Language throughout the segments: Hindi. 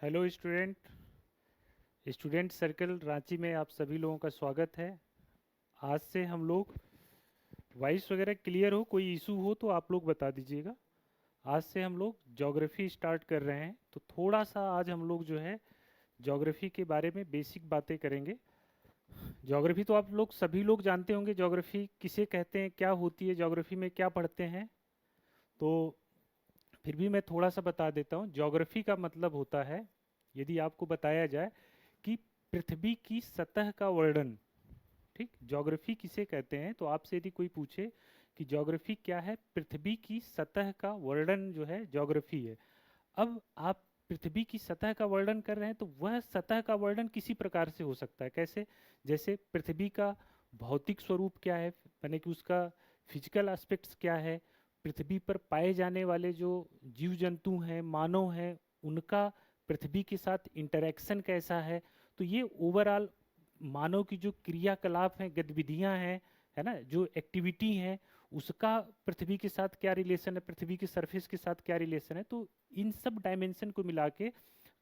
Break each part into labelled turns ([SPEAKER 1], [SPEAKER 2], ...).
[SPEAKER 1] हेलो स्टूडेंट सर्कल रांची में आप सभी लोगों का स्वागत है। आज से हम लोग वॉइस वगैरह क्लियर हो, कोई इशू हो तो आप लोग बता दीजिएगा। आज से हम लोग ज्योग्राफी स्टार्ट कर रहे हैं, तो थोड़ा सा आज हम लोग जो है ज्योग्राफी के बारे में बेसिक बातें करेंगे। ज्योग्राफी तो आप लोग सभी लोग जानते होंगे, ज्योग्राफी किसे कहते हैं, क्या होती है, ज्योग्राफी में क्या पढ़ते हैं। तो फिर भी मैं थोड़ा सा बता देता हूँ। ज्योग्राफी का मतलब होता है, यदि आपको बताया जाए कि पृथ्वी की सतह का वर्णन। ठीक, ज्योग्राफी किसे कहते हैं, तो आपसे यदि कोई पूछे कि ज्योग्राफी क्या है, पृथ्वी की सतह का वर्णन जो है ज्योग्राफी है। अब आप पृथ्वी की सतह का वर्णन कर रहे हैं, तो वह सतह का वर्णन किसी प्रकार से हो सकता है। कैसे? जैसे पृथ्वी का भौतिक स्वरूप क्या है, यानी कि उसका फिजिकल एस्पेक्ट्स क्या है, पृथ्वी पर पाए जाने वाले जो जीव जंतु हैं, मानव हैं, उनका पृथ्वी के साथ इंटरेक्शन कैसा है। तो ये ओवरऑल मानव की जो क्रियाकलाप हैं, गतिविधियां हैं, है ना, जो एक्टिविटी है, उसका पृथ्वी के साथ क्या रिलेशन है, पृथ्वी की सरफेस के साथ क्या रिलेशन है। तो इन सब डायमेंशन को मिला के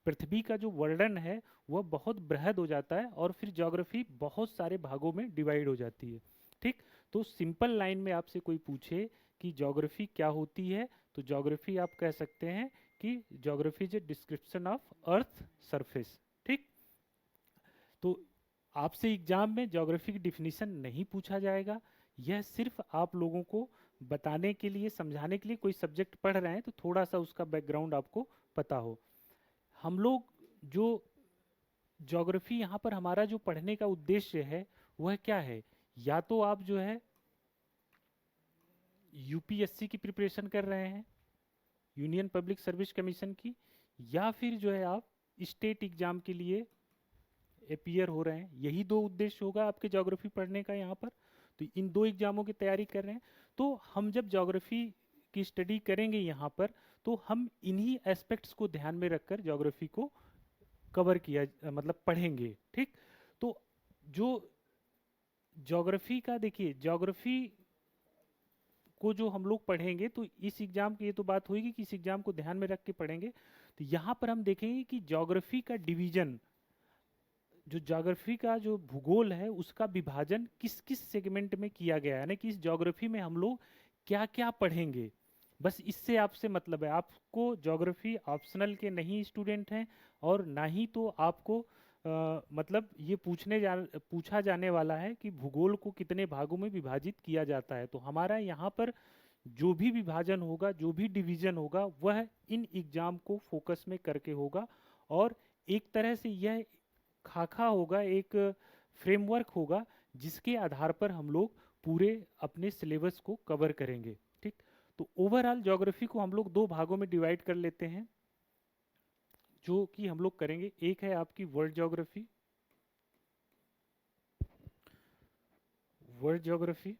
[SPEAKER 1] पृथ्वी का जो वर्णन है वह बहुत बृहद हो जाता है, और फिर ज्योग्राफी बहुत सारे भागों में डिवाइड हो जाती है। ठीक, तो सिंपल लाइन में आपसे कोई पूछे कि ज्योग्राफी क्या होती है, तो ज्योग्राफी आप कह सकते हैं कि geography is a description of earth surface. ठीक, तो आपसे एग्जाम में ज्योग्राफी की डिफिनीशन नहीं पूछा जाएगा। यह सिर्फ आप लोगों को बताने के लिए, समझाने के लिए, कोई सब्जेक्ट पढ़ रहे हैं तो थोड़ा सा उसका बैकग्राउंड आपको पता हो। हम लोग जो ज्योग्राफी यहाँ पर, हमारा जो पढ़ने का उद्देश्य है वह क्या है। या तो आप जो है यूपीएससी की प्रिपरेशन कर रहे हैं, यूनियन पब्लिक सर्विस कमीशन की, या फिर जो है आप स्टेट एग्जाम के लिए अपीयर हो रहे हैं। यही दो उद्देश्य होगा आपके ज्योग्राफी पढ़ने का यहाँ पर। तो इन दो एग्जामों की तैयारी कर रहे हैं, तो हम जब ज्योग्राफी की स्टडी करेंगे यहाँ पर, तो हम इन्हीं एस्पेक्ट्स को ध्यान में रखकर ज्योग्राफी को कवर किया, मतलब पढ़ेंगे। ठीक, तो जो ज्योग्राफी का, देखिए ज्योग्राफी को जो हम लोग पढ़ेंगे, तो इस एग्जाम की ये तो बात होगी कि इस एग्जाम को ध्यान में रख के पढ़ेंगे। तो यहाँ पर हम देखेंगे कि ज्योग्राफी का डिवीजन, जो ज्योग्राफी का जो भूगोल है उसका विभाजन किस किस सेगमेंट में किया गया है, यानी कि इस ज्योग्राफी में हम लोग क्या क्या पढ़ेंगे। बस इससे आपसे मतलब है, आपको ज्योग्राफी ऑप्शनल के नहीं स्टूडेंट हैं, और ना ही तो आपको मतलब ये पूछा जाने वाला है कि भूगोल को कितने भागों में विभाजित किया जाता है। तो हमारा यहाँ पर जो भी विभाजन होगा, जो भी डिवीजन होगा, वह इन एग्जाम को फोकस में करके होगा। और एक तरह से यह खाका होगा, एक फ्रेमवर्क होगा, जिसके आधार पर हम लोग पूरे अपने सिलेबस को कवर करेंगे। ठीक, तो ओवरऑल ज्योग्राफी को हम लोग दो भागों में डिवाइड कर लेते हैं, जो कि हम लोग करेंगे। एक है आपकी वर्ल्ड ज्योग्राफी, वर्ल्ड ज्योग्राफी।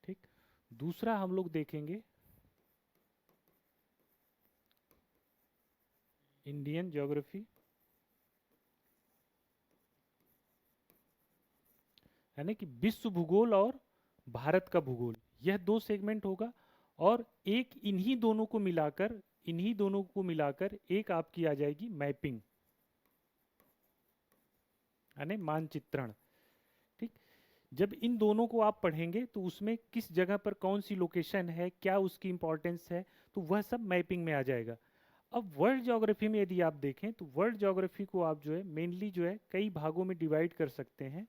[SPEAKER 1] ठीक, दूसरा हम लोग देखेंगे इंडियन ज्योग्राफी, यानी कि विश्व भूगोल और भारत का भूगोल। यह दो सेगमेंट होगा, और एक इन्हीं दोनों को मिलाकर एक आपकी आ जाएगी मैपिंग, यानी मानचित्रण। ठीक, जब इन दोनों को आप पढ़ेंगे तो उसमें किस जगह पर कौन सी लोकेशन है, क्या उसकी इंपॉर्टेंस है, तो वह सब मैपिंग में आ जाएगा। अब वर्ल्ड ज्योग्राफी में यदि आप देखें, तो वर्ल्ड ज्योग्राफी को आप जो है मेनली जो है कई भागों में डिवाइड कर सकते हैं।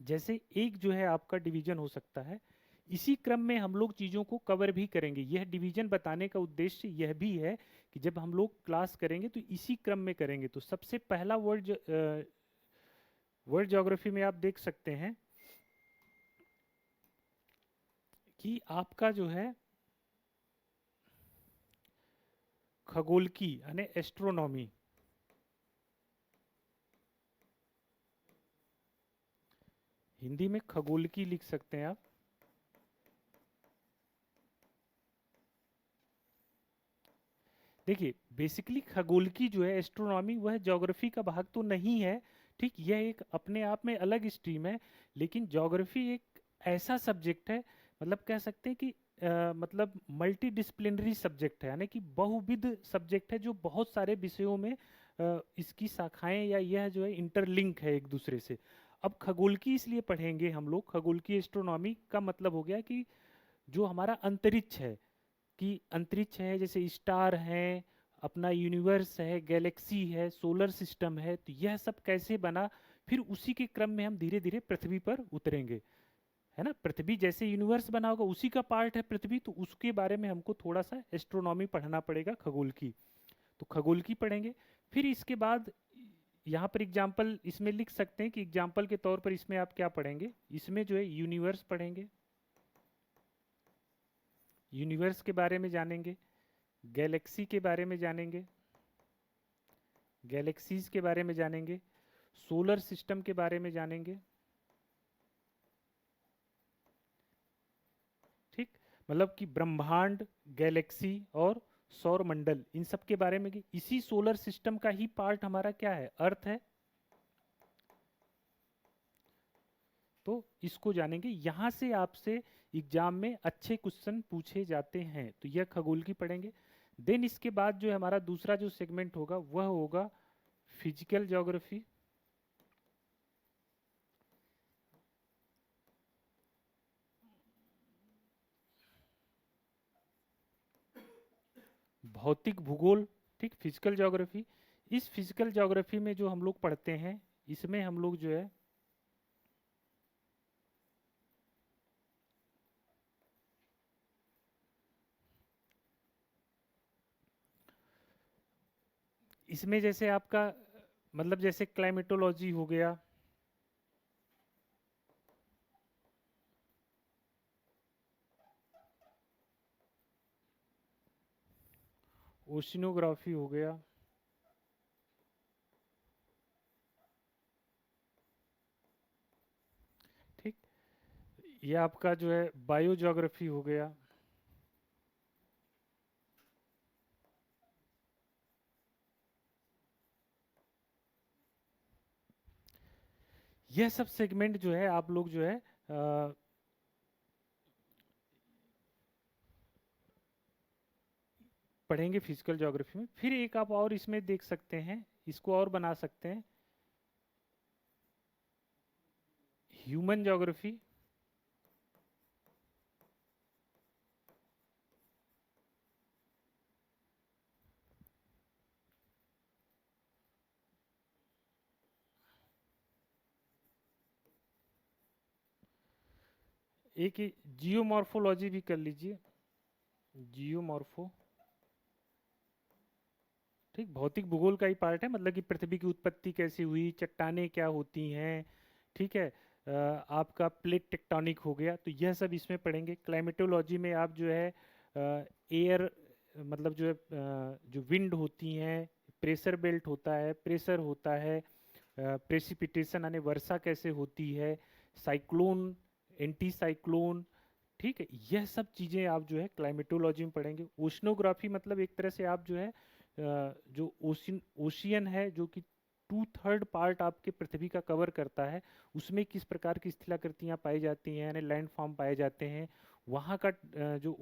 [SPEAKER 1] जैसे एक जो है आपका डिवीजन हो सकता है, इसी क्रम में हम लोग चीज़ों को कवर भी करेंगे। यह डिवीजन बताने का उद्देश्य यह भी है कि जब हम लोग क्लास करेंगे तो इसी क्रम में करेंगे। तो सबसे पहला वर्ल्ड ज्योग्राफी में आप देख सकते हैं कि आपका जो है खगोल की, यानी एस्ट्रोनॉमी, हिंदी में खगोल की लिख सकते हैं आप। देखिए बेसिकली खगोल की जो है एस्ट्रोनॉमी, वह ज्योग्राफी का भाग तो नहीं है। ठीक, यह एक अपने आप में अलग स्ट्रीम है। लेकिन ज्योग्राफी एक ऐसा सब्जेक्ट है, मतलब कह सकते हैं कि मतलब मल्टी डिसिप्लिनरी सब्जेक्ट है, यानी कि बहुविध सब्जेक्ट है जो बहुत सारे विषयों में इसकी शाखाएं या यह जो है इंटरलिंक है एक दूसरे से। अब खगोल की इसलिए पढ़ेंगे हम लोग, खगोल की एस्ट्रोनॉमी का मतलब हो गया कि जो हमारा अंतरिक्ष है, कि अंतरिक्ष है जैसे स्टार है, अपना यूनिवर्स है, गैलेक्सी है, सोलर सिस्टम है, तो यह सब कैसे बना, फिर उसी के क्रम में हम धीरे धीरे पृथ्वी पर उतरेंगे, है ना। पृथ्वी जैसे यूनिवर्स बना होगा उसी का पार्ट है पृथ्वी, तो उसके बारे में हमको थोड़ा सा एस्ट्रोनॉमी पढ़ना पड़ेगा, खगोल की। तो खगोल की पढ़ेंगे। फिर इसके बाद यहाँ पर एग्जाम्पल इसमें लिख सकते हैं कि एग्जाम्पल के तौर पर इसमें आप क्या पढ़ेंगे, इसमें जो है यूनिवर्स पढ़ेंगे, यूनिवर्स के बारे में जानेंगे, गैलेक्सी के बारे में जानेंगे, गैलेक्सीज के बारे में जानेंगे, सोलर सिस्टम के बारे में जानेंगे। ठीक, मतलब कि ब्रह्मांड, गैलेक्सी और सौर मंडल, इन सब के बारे में। कि इसी सोलर सिस्टम का ही पार्ट हमारा क्या है, अर्थ है, तो इसको जानेंगे। यहां से आपसे एग्जाम में अच्छे क्वेश्चन पूछे जाते हैं, तो यह खगोल की पढ़ेंगे। देन इसके बाद जो हमारा दूसरा जो सेगमेंट होगा वह होगा फिजिकल ज्योग्राफी। भौतिक भूगोल, ठीक, फिजिकल ज्योग्राफी। इस फिजिकल ज्योग्राफी में जो हम लोग पढ़ते हैं, इसमें हम लोग जो है इसमें जैसे आपका मतलब जैसे क्लाइमेटोलॉजी हो गया, ओशिनोग्राफी हो गया, ठीक, ये आपका जो है बायो ज्योग्राफी हो गया। यह सब सेगमेंट जो है आप लोग जो है पढ़ेंगे फिजिकल ज्योग्राफी में। फिर एक आप और इसमें देख सकते हैं, इसको और बना सकते हैं, ह्यूमन ज्योग्राफी। एक जियोमॉर्फोलॉजी भी कर लीजिए, जियोमॉर्फो, ठीक, भौतिक भूगोल का ही पार्ट है, मतलब कि पृथ्वी की उत्पत्ति कैसे हुई, चट्टानें क्या होती हैं, ठीक है। आपका प्लेट टेक्टोनिक हो गया, तो यह सब इसमें पढ़ेंगे। क्लाइमेटोलॉजी में आप जो है एयर, मतलब जो है जो विंड होती हैं, प्रेशर बेल्ट होता है, प्रेशर होता है, प्रेसिपिटेशन यानी वर्षा कैसे होती है, साइक्लोन, एंटी साइक्लोन, ठीक है। यह सब चीज़ें आप जो है क्लाइमेटोलॉजी में पढ़ेंगे। ओशनोग्राफी मतलब एक तरह से आप जो है जो ओशियन है, जो कि 2/3 पार्ट आपके पृथ्वी का कवर करता है, उसमें किस प्रकार की स्थलाकृतियाँ पाई जाती हैं, यानी लैंड फॉर्म पाए जाते हैं, वहाँ का जो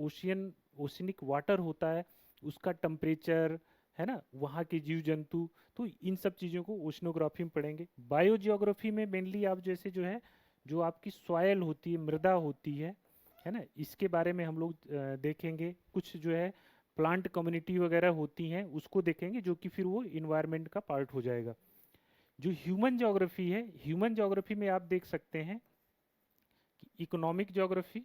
[SPEAKER 1] ओशिनिक वाटर होता है उसका टेम्परेचर, है ना, वहाँ के जीव जंतु, तो इन सब चीज़ों को ओशनोग्राफी में पढ़ेंगे। बायोजियोग्राफी में मेनली आप जैसे जो है जो आपकी सॉयल होती है, मृदा होती है ना, इसके बारे में हम लोग देखेंगे। कुछ जो है प्लांट कम्युनिटी वगैरह होती हैं उसको देखेंगे, जो कि फिर वो इन्वायरमेंट का पार्ट हो जाएगा। जो ह्यूमन ज्योग्राफी है, ह्यूमन ज्योग्राफी में आप देख सकते हैं कि इकोनॉमिक ज्योग्राफी,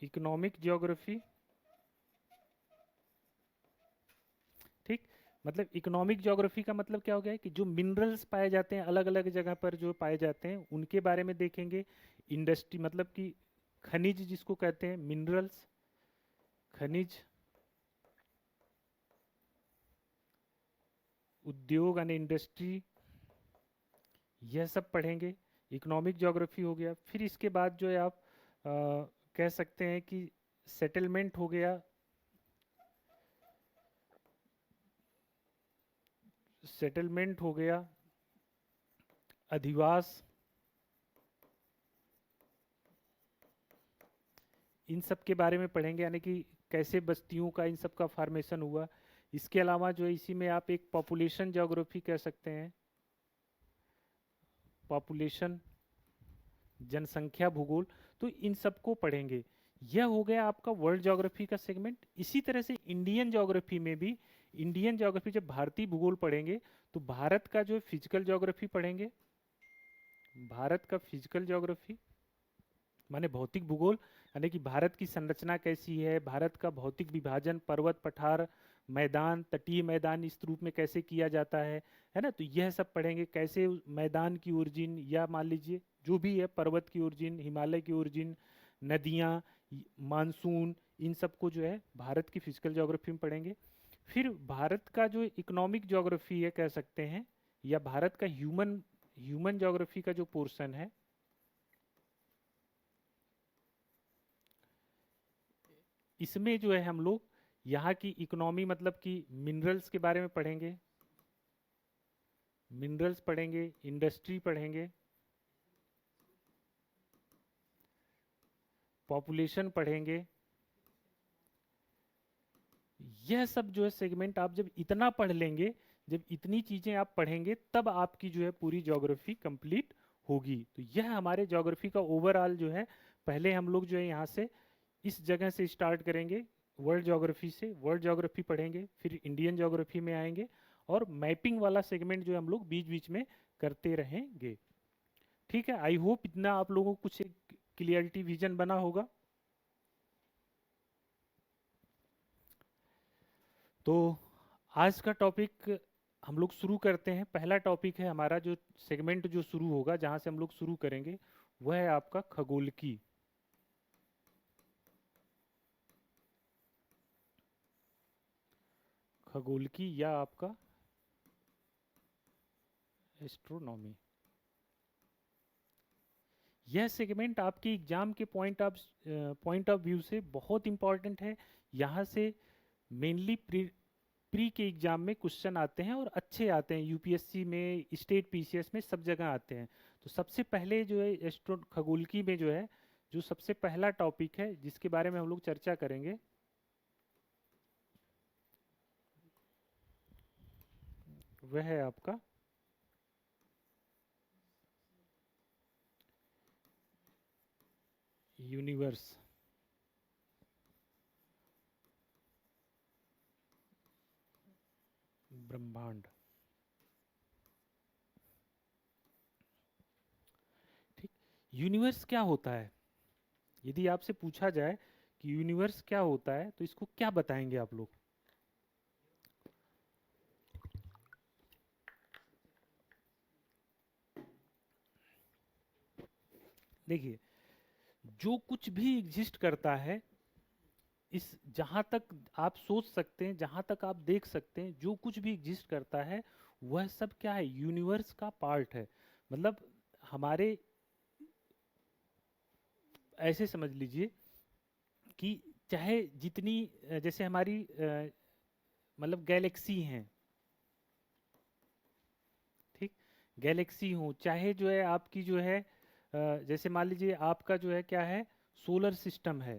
[SPEAKER 1] इकोनॉमिक ज्योग्राफी, ठीक, मतलब इकोनॉमिक ज्योग्राफी का मतलब क्या हो गया है कि जो मिनरल्स पाए जाते हैं अलग अलग जगह पर जो पाए जाते हैं उनके बारे में देखेंगे। इंडस्ट्री मतलब कि खनिज जिसको कहते हैं, मिनरल्स, खनिज, उद्योग यानी इंडस्ट्री, यह सब पढ़ेंगे। इकोनॉमिक ज्योग्राफी हो गया। फिर इसके बाद जो है आप कह सकते हैं कि सेटलमेंट हो गया, सेटलमेंट हो गया, अधिवास, इन सब के बारे में पढ़ेंगे, यानी कि कैसे बस्तियों का इन सब का फॉर्मेशन हुआ। इसके अलावा जो है इसी में आप एक पॉपुलेशन ज्योग्राफी कह सकते हैं, पॉपुलेशन जनसंख्या भूगोल, तो इन सबको पढ़ेंगे। यह हो गया आपका वर्ल्ड ज्योग्राफी का सेगमेंट। इसी तरह से इंडियन ज्योग्राफी में भी, इंडियन ज्योग्राफी जब भारतीय भूगोल पढ़ेंगे तो भारत का जो है फिजिकल ज्योग्राफी पढ़ेंगे। भारत का फिजिकल ज्योग्राफी माने भौतिक भूगोल, यानी कि भारत की संरचना कैसी है, भारत का भौतिक विभाजन, पर्वत पठार मैदान तटीय मैदान इस रूप में कैसे किया जाता है ना। तो यह सब पढ़ेंगे, कैसे मैदान की ओरिजिन, या मान लीजिए जो भी है पर्वत की ओरिजिन, हिमालय की ओरिजिन, नदियाँ, मानसून, इन सबको जो है भारत की फिजिकल ज्योग्राफी में पढ़ेंगे। फिर भारत का जो इकोनॉमिक ज्योग्राफी है कह सकते हैं, या भारत का ह्यूमन ह्यूमन ज्योग्राफी का जो पोर्शन है, इसमें जो है हम लोग यहाँ की इकोनॉमी मतलब कि मिनरल्स के बारे में पढ़ेंगे, मिनरल्स पढ़ेंगे, इंडस्ट्री पढ़ेंगे, पॉपुलेशन पढ़ेंगे। यह सब जो है सेगमेंट आप जब इतना पढ़ लेंगे, जब इतनी चीजें आप पढ़ेंगे, तब आपकी जो है पूरी ज्योग्राफी कंप्लीट होगी। तो यह हमारे ज्योग्राफी का ओवरऑल जो है, पहले हम लोग जो है यहाँ से इस जगह से स्टार्ट करेंगे, वर्ल्ड ज्योग्राफी से। वर्ल्ड ज्योग्राफी पढ़ेंगे, फिर इंडियन ज्योग्राफी में आएंगे, और मैपिंग वाला सेगमेंट जो है हम लोग बीच बीच में करते रहेंगे। ठीक है, आई होप इतना आप लोगों को कुछ क्लियरिटी विजन बना होगा। तो आज का टॉपिक हम लोग शुरू करते हैं। पहला टॉपिक है हमारा, जो सेगमेंट जो शुरू होगा, जहां से हम लोग शुरू करेंगे, वह है आपका खगोलकी। खगोलकी या आपका एस्ट्रोनॉमी। यह सेगमेंट आपके एग्जाम के पॉइंट ऑफ व्यू से बहुत इंपॉर्टेंट है। यहाँ से मेनली प्री के एग्जाम में क्वेश्चन आते हैं, और अच्छे आते हैं, यूपीएससी में, स्टेट पीसीएस में, सब जगह आते हैं। तो सबसे पहले जो है एस्ट्रो खगोलकी में जो है, जो सबसे पहला टॉपिक है जिसके बारे में हम लोग चर्चा करेंगे, वह है आपका यूनिवर्स, ब्रह्मांड। ठीक, यूनिवर्स क्या होता है? यदि आपसे पूछा जाए कि यूनिवर्स क्या होता है, तो इसको क्या बताएंगे आप लोग? देखिए, जो कुछ भी एग्जिस्ट करता है, इस जहां तक आप सोच सकते हैं, जहां तक आप देख सकते हैं, जो कुछ भी एग्जिस्ट करता है, वह सब क्या है? यूनिवर्स का पार्ट है। मतलब हमारे, ऐसे समझ लीजिए कि चाहे जितनी जैसे हमारी मतलब गैलेक्सी हैं, ठीक, गैलेक्सी हो, चाहे जो है आपकी जो है जैसे मान लीजिए आपका जो है क्या है, सोलर सिस्टम है,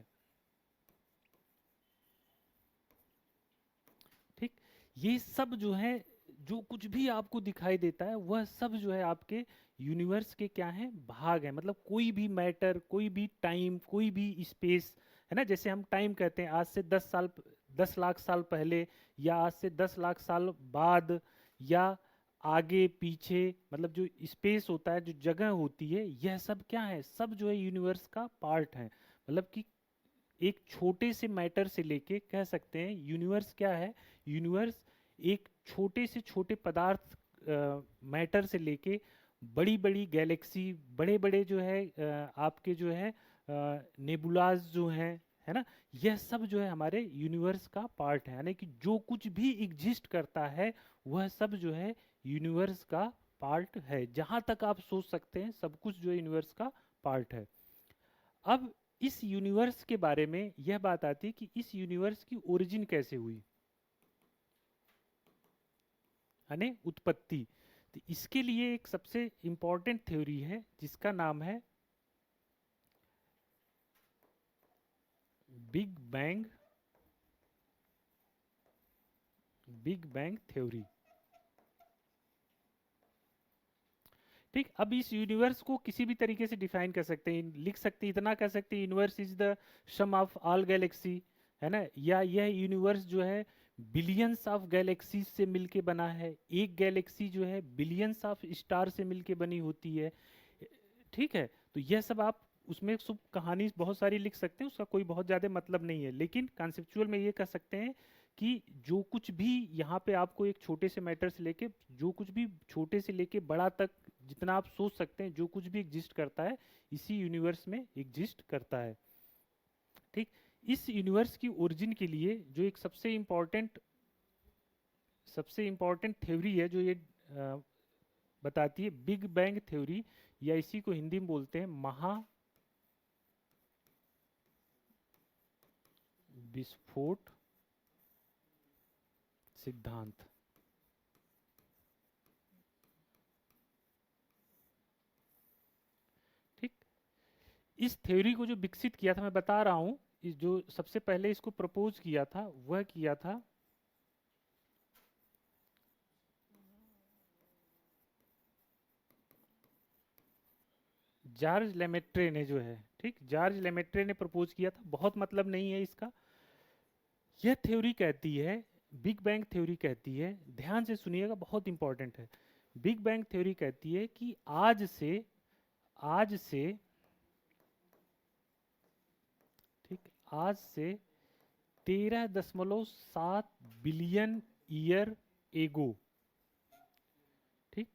[SPEAKER 1] ठीक। ये सब जो है, जो कुछ भी आपको दिखाई देता है, वह सब जो है आपके यूनिवर्स के क्या है, भाग है। मतलब कोई भी मैटर, कोई भी टाइम, कोई भी स्पेस, है ना। जैसे हम टाइम कहते हैं, आज से 10 साल, 10 लाख साल पहले, या आज से 10 लाख साल बाद, या आगे पीछे, मतलब जो स्पेस होता है, जो जगह होती है, यह सब क्या है, सब जो है यूनिवर्स का पार्ट है। मतलब कि एक छोटे से मैटर से लेके, कह सकते हैं यूनिवर्स क्या है, यूनिवर्स एक छोटे से छोटे पदार्थ, मैटर से लेके बड़ी बड़ी गैलेक्सी, बड़े बड़े जो है आपके जो है नेबुलाज जो हैं, है ना, यह सब जो है हमारे यूनिवर्स का पार्ट है। यानी कि जो कुछ भी एग्जिस्ट करता है, वह सब जो है यूनिवर्स का पार्ट है। जहां तक आप सोच सकते हैं, सब कुछ जो है यूनिवर्स का पार्ट है। अब इस यूनिवर्स के बारे में यह बात आती है कि इस यूनिवर्स की ओरिजिन कैसे हुई, यानी उत्पत्ति। तो इसके लिए एक सबसे इंपॉर्टेंट थ्योरी है, जिसका नाम है बिग बैंग थ्योरी। ठीक, अब इस यूनिवर्स को किसी भी तरीके से डिफाइन कर सकते हैं, लिख सकते हैं, इतना कह सकते हैं universe is the sum of all galaxy, है ना, या यह यूनिवर्स जो है बिलियंस ऑफ गैलेक्सी से मिलके बना है, एक गैलेक्सी जो है बिलियंस ऑफ स्टार से मिलके बनी होती है। ठीक है, तो यह सब आप उसमें सब कहानी बहुत सारी लिख सकते हैं, उसका कोई बहुत ज़्यादा मतलब नहीं है, लेकिन कॉन्सेप्चुअल में ये कह सकते हैं कि जो कुछ भी यहाँ पे आपको एक छोटे से मैटर से लेके जो कुछ भी छोटे से लेके बड़ा तक जितना आप सोच सकते हैं, जो कुछ भी एग्जिस्ट करता है इसी यूनिवर्स में एग्जिस्ट करता है। ठीक, इस यूनिवर्स की ओरिजिन के लिए जो एक सबसे इम्पोर्टेंट थ्योरी है जो ये बताती है, बिग बैंग थ्योरी, या इसी को हिंदी में बोलते हैं विस्फोट सिद्धांत। ठीक, इस थ्योरी को जो विकसित किया था, मैं बता रहा हूं, जो सबसे पहले इसको प्रपोज किया था वह किया था जॉर्ज लेमेट्रे ने, जो है, ठीक, जॉर्ज लेमेट्रे ने प्रपोज किया था, बहुत मतलब नहीं है इसका। यह थ्योरी कहती है, बिग बैंग थ्योरी कहती है, ध्यान से सुनिएगा, बहुत इंपॉर्टेंट है। बिग बैंग थ्योरी कहती है कि आज से ठीक, आज से 13.7 बिलियन ईयर एगो, ठीक,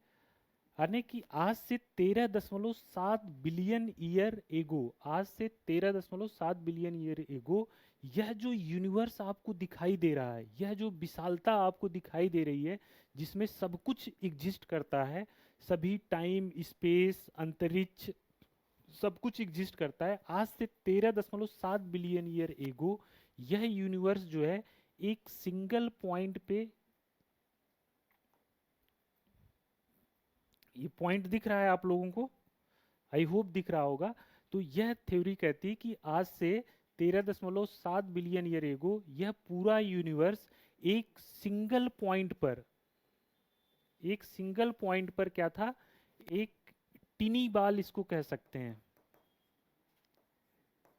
[SPEAKER 1] यानी कि आज से 13.7 बिलियन ईयर एगो, आज से 13.7 बिलियन ईयर एगो, यह जो यूनिवर्स आपको दिखाई दे रहा है, यह जो विशालता आपको दिखाई दे रही है, जिसमें सब कुछ एग्जिस्ट करता है, सभी टाइम स्पेस अंतरिक्ष सब कुछ एग्जिस्ट करता है, आज से 13.7 बिलियन ईयर एगो यह यूनिवर्स जो है एक सिंगल पॉइंट पे, ये पॉइंट दिख रहा है आप लोगों को, आई होप दिख रहा होगा। तो यह थ्योरी कहती है कि आज से 13.7 बिलियन ईयर एगो यह पूरा यूनिवर्स एक सिंगल पॉइंट पर, क्या था, एक टिनी बाल इसको कह सकते हैं,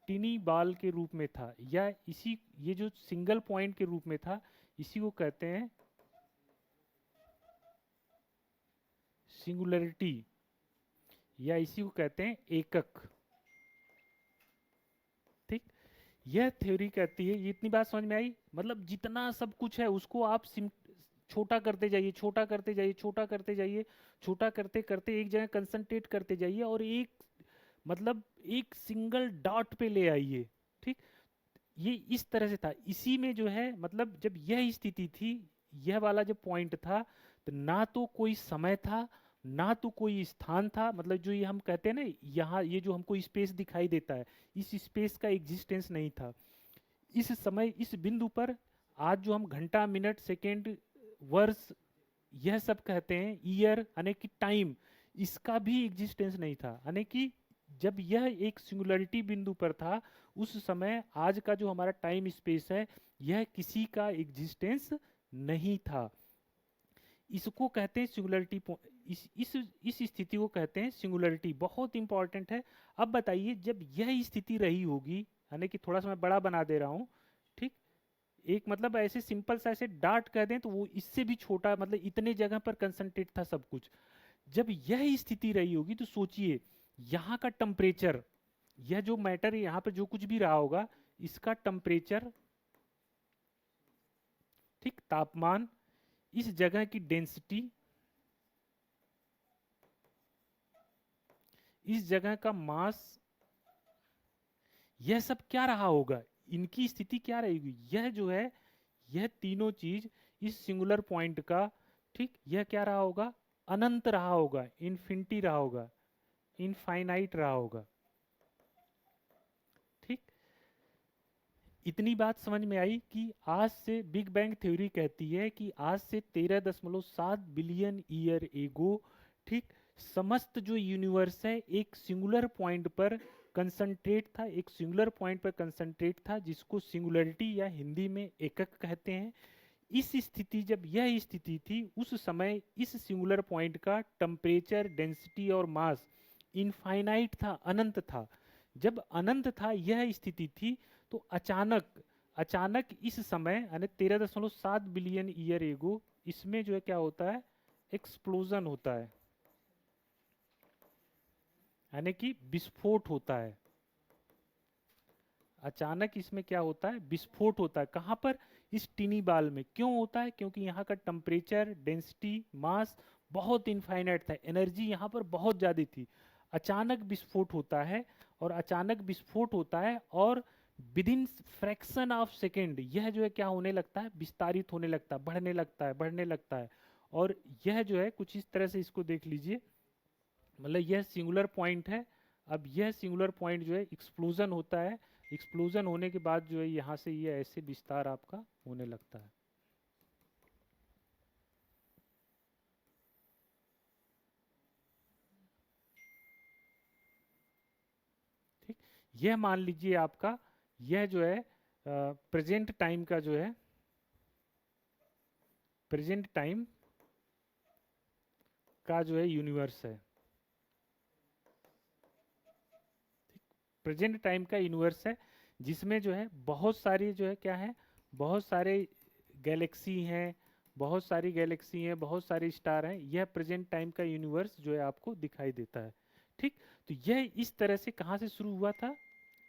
[SPEAKER 1] टिनी बाल के रूप में था, या इसी ये जो सिंगल पॉइंट के रूप में था इसी को कहते हैं सिंगुलरिटी, या इसी को कहते हैं एकक। ठीक, यह थ्योरी कहती है, ये इतनी बात समझ में आई, मतलब जितना सब कुछ है उसको आप छोटा करते जाइए, छोटा करते जाइए, छोटा करते जाइए, छोटा करते करते एक जगह कंसंट्रेट करते जाइए और मतलब एक सिंगल डॉट पे ले आइए। ठीक, ये इस तरह से था, इसी में जो है, मतलब जब यह स्थिति थी, यह वाला जो पॉइंट था, तो ना तो कोई समय था, ना तो कोई स्थान था, मतलब जो ये हम कहते हैं ना, यहाँ ये जो हमको स्पेस दिखाई देता है, इस स्पेस का एग्जिस्टेंस नहीं था। इस समय इस बिंदु पर आज जो हम घंटा मिनट सेकेंड वर्ष यह सब कहते हैं, ईयर यानी कि टाइम, इसका भी एग्जिस्टेंस नहीं था, यानी कि जब यह एक सिंगुलरिटी बिंदु पर था उस समय आज का जो हमारा टाइम स्पेस है यह किसी का एग्जिस्टेंस नहीं था। इसको कहते हैं सिंगुलरिटी, इस स्थिति को कहते हैं सिंगुलरिटी, बहुत इंपॉर्टेंट है। अब बताइए जब यह स्थिति रही होगी, यानी कि थोड़ा सा मैं बड़ा बना दे रहा हूं, ठीक, एक मतलब ऐसे सिंपल सा ऐसे डार्ट कह दें तो वो इससे भी छोटा, मतलब इतने जगह पर कंसंट्रेट था सब कुछ। जब यह स्थिति रही होगी तो सोचिए यहाँ का टेम्परेचर, यह जो मैटर यहाँ पे जो कुछ भी रहा होगा इसका टेम्परेचर, ठीक, तापमान, इस जगह की डेंसिटी, इस जगह का मास, यह सब क्या रहा होगा, इनकी स्थिति क्या रहेगी, यह जो है यह तीनों चीज इस सिंगुलर पॉइंट का, ठीक, यह क्या रहा होगा, अनंत रहा होगा, इन्फिनिटी रहा होगा, इनफाइनाइट रहा होगा। ठीक, इतनी बात समझ में आई कि आज से बिग बैंग थ्योरी कहती है कि आज से 13.7 बिलियन ईयर एगो, ठीक, समस्त जो यूनिवर्स है एक सिंगुलर पॉइंट पर कंसंट्रेट था, एक सिंगुलर पॉइंट पर कंसंट्रेट था, जिसको सिंगुलरिटी या हिंदी में एकक कहते हैं। इस स्थिति, जब यह स्थिति थी, उस समय इस सिंगुलर पॉइंट का टेम्परेचर, डेंसिटी और मास इनफाइनाइट था, अनंत था। जब अनंत था, यह स्थिति थी, तो अचानक अचानक इस समय यानी 13.7 बिलियन ईयर एगो इसमें जो है क्या होता है, एक्सप्लोजन होता है, यानी कि विस्फोट होता है। अचानक इसमें क्या होता है, विस्फोट होता है। कहाँ पर, इस टिनी बाल में। क्यों होता है, क्योंकि यहाँ का टेम्परेचर, डेंसिटी, मास बहुत इनफाइनाइट था, एनर्जी यहाँ पर बहुत ज़्यादा थी। अचानक विस्फोट होता है, और अचानक विस्फोट होता है, और with in fraction of second यह जो है क्या होने लगता है, विस्तारित होने लगता है, बढ़ने लगता है, बढ़ने लगता है। और यह जो है कुछ इस तरह से, इसको देख लीजिए, मतलब यह सिंगुलर पॉइंट है। अब यह सिंगुलर पॉइंट जो है एक्सप्लोजन होता है, एक्सप्लोजन होने के बाद जो है यहाँ से ये ऐसे विस्तार आपका होने लगता है। ठीक, यह मान लीजिए आपका, यह जो है प्रेजेंट टाइम का जो है, प्रेजेंट टाइम का जो है यूनिवर्स है। प्रेजेंट टाइम का यूनिवर्स है, जिसमें जो है बहुत सारी जो है क्या है, बहुत सारे गैलेक्सी हैं, बहुत सारी गैलेक्सी हैं, बहुत सारे स्टार हैं। यह प्रेजेंट टाइम का यूनिवर्स जो है आपको दिखाई देता है। ठीक, तो यह इस तरह से कहाँ से शुरू हुआ था,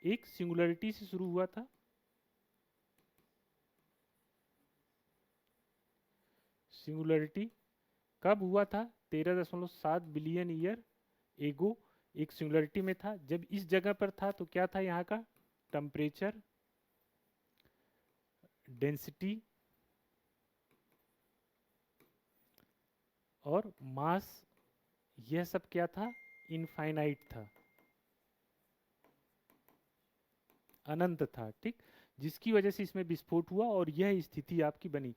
[SPEAKER 1] एक सिंगुलरिटी से शुरू हुआ था। सिंगुलरिटी कब हुआ था, 13.7 बिलियन ईयर एगो एक सिंगुलरिटी में था। जब इस जगह पर था तो क्या था, यहाँ का टेम्परेचर, डेंसिटी और मास, यह सब क्या था, इनफाइनाइट था, अनंत था। ठीक, जिसकी वजह से इसमें विस्फोट हुआ और यह स्थिति आपकी बनी।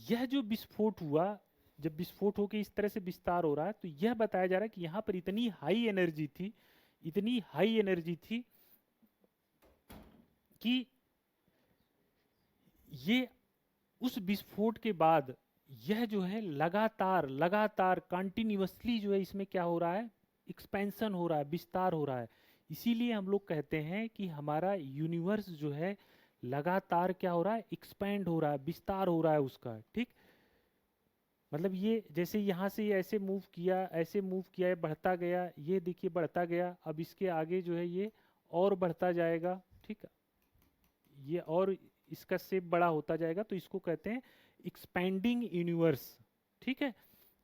[SPEAKER 1] यह जो विस्फोट हुआ, जब विस्फोट होकर इस तरह से विस्तार हो रहा है, तो यह बताया जा रहा है कि यहाँ पर इतनी हाई एनर्जी थी, इतनी हाई एनर्जी थी कि ये उस विस्फोट के बाद यह जो है लगातार लगातार कंटिन्यूअसली जो है इसमें क्या हो रहा है, एक्सपेंशन हो रहा है, विस्तार हो रहा है। इसीलिए हम लोग कहते हैं कि हमारा यूनिवर्स जो है लगातार क्या हो रहा है, एक्सपेंड हो रहा है, विस्तार हो रहा है उसका। ठीक, मतलब ये जैसे यहाँ से ये ऐसे मूव किया, ऐसे मूव किया, ये बढ़ता गया, ये देखिए बढ़ता गया, अब इसके आगे जो है ये और बढ़ता जाएगा। ठीक, ये और इसका शेप बड़ा होता जाएगा, तो इसको कहते हैं एक्सपैंडिंग यूनिवर्स। ठीक है,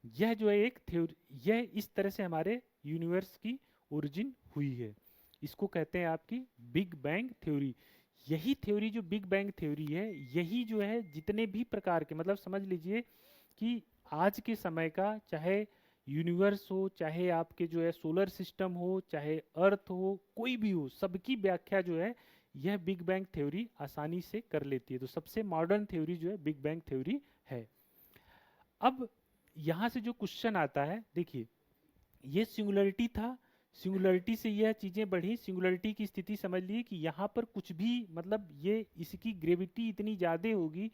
[SPEAKER 1] यह जो है एक थ्योरी, यह इस तरह से हमारे यूनिवर्स की ओरिजिन हुई है। इसको कहते हैं आपकी बिग बैंग थ्योरी। यही थ्योरी जो बिग बैंग थ्योरी है, यही जो है जितने भी प्रकार के, मतलब समझ लीजिए कि आज के समय का, चाहे यूनिवर्स हो, चाहे आपके जो है सोलर सिस्टम हो, चाहे अर्थ हो, कोई भी हो, सबकी व्याख्या जो है यह बिग बैंग थ्योरी आसानी से कर लेती है। तो सबसे मॉडर्न थ्योरी जो है बिग बैंग थ्योरी है। अब यहाँ से जो क्वेश्चन आता है, देखिए ये सिंगुलरिटी था, सिंगुलरिटी से यह चीजें बढ़ी, सिंगुलरिटी की स्थिति समझ लिए कि यहाँ पर कुछ भी, मतलब ये इसकी ग्रेविटी इतनी ज़्यादा होगी,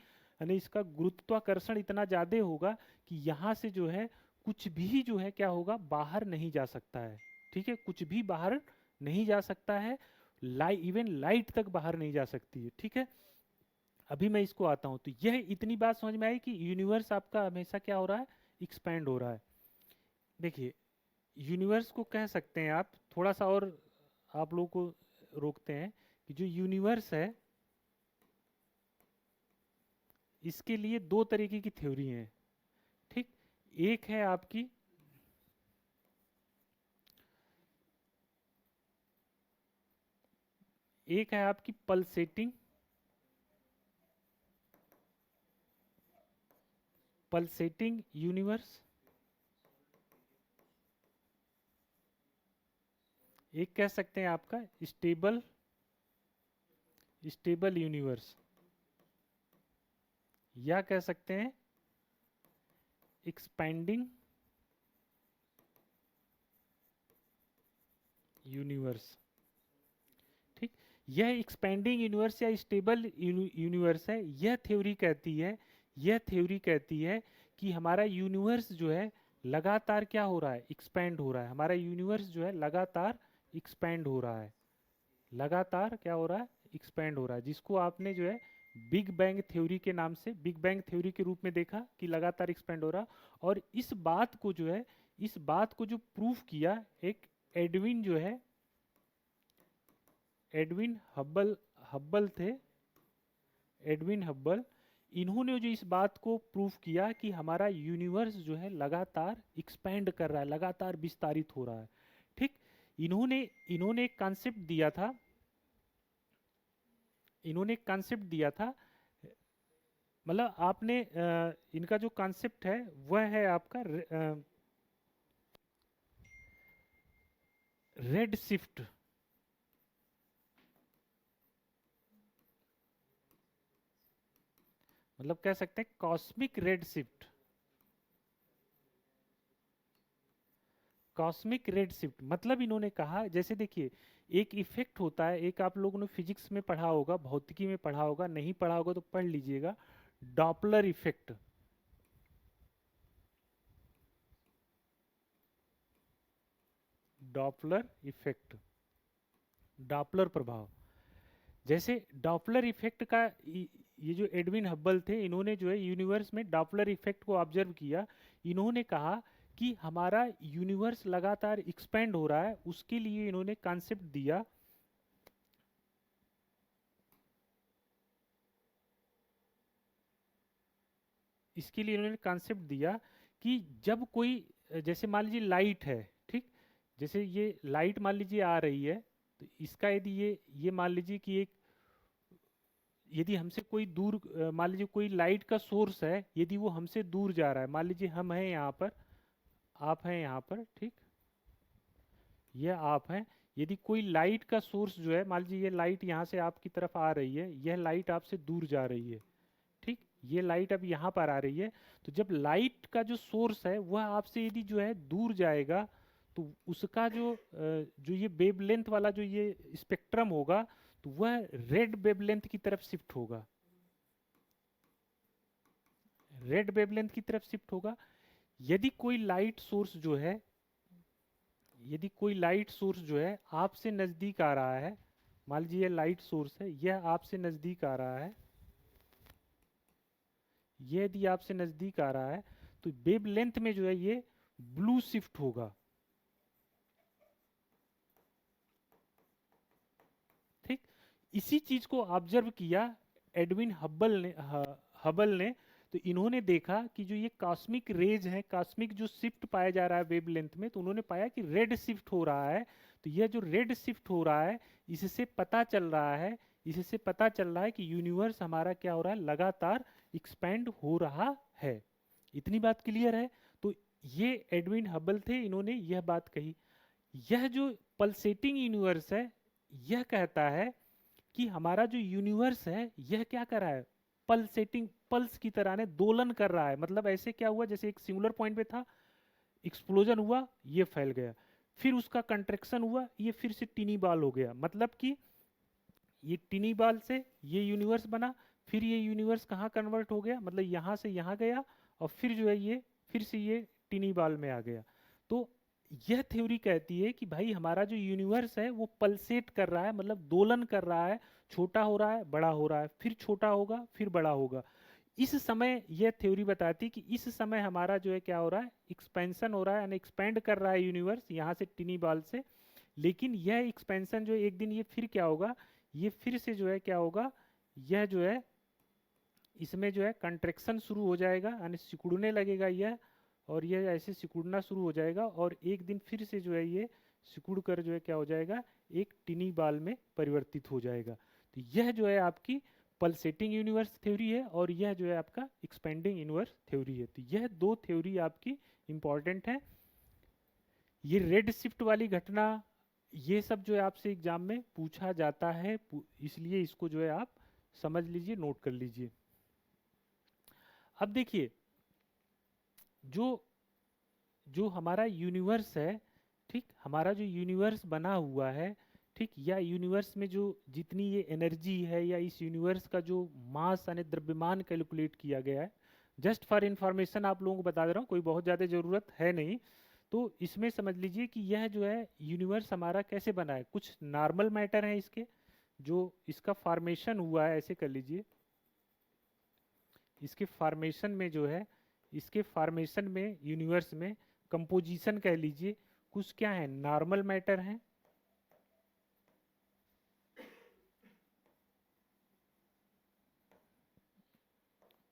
[SPEAKER 1] यानी इसका गुरुत्वाकर्षण इतना ज़्यादा होगा कि यहाँ से जो है कुछ भी जो है क्या होगा, बाहर नहीं जा सकता है। ठीक है, कुछ भी बाहर नहीं जा सकता है, इवन लाइट तक बाहर नहीं जा सकती है। ठीक है, अभी मैं इसको आता हूँ। तो यह इतनी बात समझ में आई कि यूनिवर्स आपका हमेशा क्या हो रहा है, एक्सपैंड हो रहा है। देखिए यूनिवर्स को कह सकते हैं आप, थोड़ा सा और आप लोगों को रोकते हैं कि जो यूनिवर्स है, इसके लिए दो तरीके की थ्योरी हैं। ठीक, एक है आपकी, एक है आपकी पल्सेटिंग, पल्सेटिंग यूनिवर्स। एक कह सकते हैं आपका स्टेबल, स्टेबल यूनिवर्स, या कह सकते हैं एक्सपैंडिंग यूनिवर्स। यह एक्सपेंडिंग यूनिवर्स या स्टेबल यूनिवर्स है। यह थ्योरी कहती है कि हमारा यूनिवर्स जो है लगातार क्या हो रहा है, एक्सपेंड हो रहा है। हमारा यूनिवर्स जो है लगातार एक्सपेंड हो रहा है, लगातार क्या हो रहा है, एक्सपेंड हो रहा है, जिसको आपने जो है बिग बैंग थ्योरी के नाम से, बिग बैंग थ्योरी के रूप में देखा कि लगातार एक्सपेंड हो रहा। और इस बात को जो है, इस बात को जो प्रूफ किया एक एडविन जो है, एडविन हब्बल, हब्बल थे, एडविन हब्बल। इन्होंने जो इस बात को प्रूफ किया कि हमारा यूनिवर्स जो है लगातार एक्सपेंड कर रहा है, लगातार विस्तारित हो रहा है। ठीक, इन्होंने इन्होंने एक कॉन्सेप्ट दिया था, इन्होंने एक कॉन्सेप्ट दिया था, मतलब आपने इनका जो कॉन्सेप्ट है वह है आपका रेड शिफ्ट। मतलब कह सकते हैं cosmic red shift, cosmic red shift. मतलब इन्होंने कहा, जैसे देखिए एक इफेक्ट होता है, एक आप लोगों ने फिजिक्स में पढ़ा होगा, भौतिकी में पढ़ा होगा, नहीं पढ़ा होगा तो पढ़ लीजिएगा, Doppler effect. Doppler effect, Doppler प्रभाव। जैसे डॉपलर इफेक्ट का ये जो एडविन हब्बल थे, इन्होंने जो है यूनिवर्स में डॉपलर इफेक्ट को ऑब्जर्व किया। इन्होंने कहा कि हमारा यूनिवर्स लगातार एक्सपेंड हो रहा है, उसके लिए इन्होंने कॉन्सेप्ट दिया, इसके लिए इन्होंने कॉन्सेप्ट दिया कि जब कोई, जैसे मान लीजिए लाइट है, ठीक, जैसे ये लाइट मान लीजिए आ रही है, तो इसका यदि ये मान लीजिए कि एक, यदि हमसे कोई दूर मान लीजिए कोई लाइट का सोर्स है, यदि वो हमसे दूर जा रहा है, मान लीजिए हम हैं यहाँ पर, आप हैं यहाँ पर, ठीक, ये आप हैं, यदि कोई लाइट का सोर्स जो है, मान लीजिए ये लाइट यहाँ से आपकी तरफ आ रही है, यह लाइट आपसे दूर जा रही है, ठीक, ये लाइट अब यहाँ पर आ रही है। तो जब लाइट का जो सोर्स है वह आपसे यदि जो है दूर जाएगा, तो उसका जो ये वेवलेंथ वाला जो ये स्पेक्ट्रम होगा, तो वह रेड वेवलेंथ की तरफ शिफ्ट होगा, रेड वेवलेंथ की तरफ शिफ्ट होगा। यदि कोई लाइट सोर्स जो है, यदि कोई लाइट सोर्स जो है आपसे नजदीक आ रहा है, मान लीजिए ये लाइट सोर्स है, यह आपसे नजदीक आ रहा है, ये यदि आपसे नजदीक आ रहा है, तो वेवलेंथ में जो है ये ब्लू शिफ्ट होगा, ठीक। इसी चीज को ऑब्जर्व किया एडविन हबल ने, तो इन्होंने देखा कि जो ये कॉस्मिक रेज है, कॉस्मिक जो शिफ्ट पाया जा रहा है वेवलेंथ में, तो उन्होंने पाया कि रेड शिफ्ट हो रहा है। तो यह जो रेड शिफ्ट हो रहा है, इससे पता चल रहा है, इससे पता चल रहा है कि यूनिवर्स हमारा क्या हो रहा है, लगातार एक्सपेंड हो रहा है। इतनी बात क्लियर है। तो ये एडविन हबल थे, इन्होंने यह बात कही। यह जो पल्सेटिंग यूनिवर्स है, यह कहता है कि हमारा जो यूनिवर्स है यह क्या कर रहा है, पल्सेटिंग, पल्स की तरह ने दोलन कर रहा है। मतलब ऐसे क्या हुआ, जैसे एक सिंगुलर पॉइंट पे था, एक्सप्लोजन हुआ, ये फैल गया, फिर उसका कंट्रेक्शन हुआ, ये फिर से टिनी बॉल हो गया। मतलब कि ये टिनी बॉल से ये यूनिवर्स बना, फिर ये यूनिवर्स कहाँ कन्वर्ट हो गया, मतलब यहाँ से यहाँ गया, और फिर जो है ये फिर से ये टिनी बॉल में आ गया। तो यह थ्योरी कहती है कि भाई हमारा जो यूनिवर्स है वो पल्सेट कर रहा है, मतलब दोलन कर रहा है, छोटा हो रहा है, बड़ा हो रहा है, फिर छोटा होगा, फिर बड़ा होगा। इस समय यह थ्योरी बताती है कि इस समय हमारा जो है क्या हो रहा है, एक्सपेंशन हो रहा है, यानी एक्सपेंड कर रहा है यूनिवर्स यहाँ से टिनी बॉल से। लेकिन यह एक्सपेंशन जो एक दिन ये फिर क्या होगा, ये फिर से जो है क्या होगा, यह जो है इसमें जो है कंट्रेक्शन शुरू हो जाएगा, यानी सिकुड़ने लगेगा यह, और यह ऐसे सिकुड़ना शुरू हो जाएगा, और एक दिन फिर से जो है ये सिकुड़ कर जो है क्या हो जाएगा, एक टिनी बाल में परिवर्तित हो जाएगा। तो यह जो है आपकी पल्सेटिंग यूनिवर्स थ्योरी है, और यह जो है आपका एक्सपेंडिंग यूनिवर्स थ्योरी है। तो यह दो थ्योरी आपकी इंपॉर्टेंट है। ये रेड शिफ्ट वाली घटना, ये सब जो है आपसे एग्जाम में पूछा जाता है, इसलिए इसको जो है आप समझ लीजिए, नोट कर लीजिए। अब देखिए, जो जो हमारा यूनिवर्स है, ठीक, हमारा जो यूनिवर्स बना हुआ है, ठीक, या यूनिवर्स में जो जितनी ये एनर्जी है या इस यूनिवर्स का जो मास यानी द्रव्यमान कैलकुलेट किया गया है, जस्ट फॉर इंफॉर्मेशन आप लोगों को बता दे रहा हूँ, कोई बहुत ज़्यादा ज़रूरत है नहीं। तो इसमें समझ लीजिए कि यह जो है यूनिवर्स हमारा कैसे बना है, कुछ नॉर्मल मैटर है इसके, जो इसका फॉर्मेशन हुआ है, ऐसे कर लीजिए, इसके फॉर्मेशन में जो है, इसके फॉर्मेशन में यूनिवर्स में कंपोजिशन कह लीजिए, कुछ क्या है नॉर्मल मैटर है,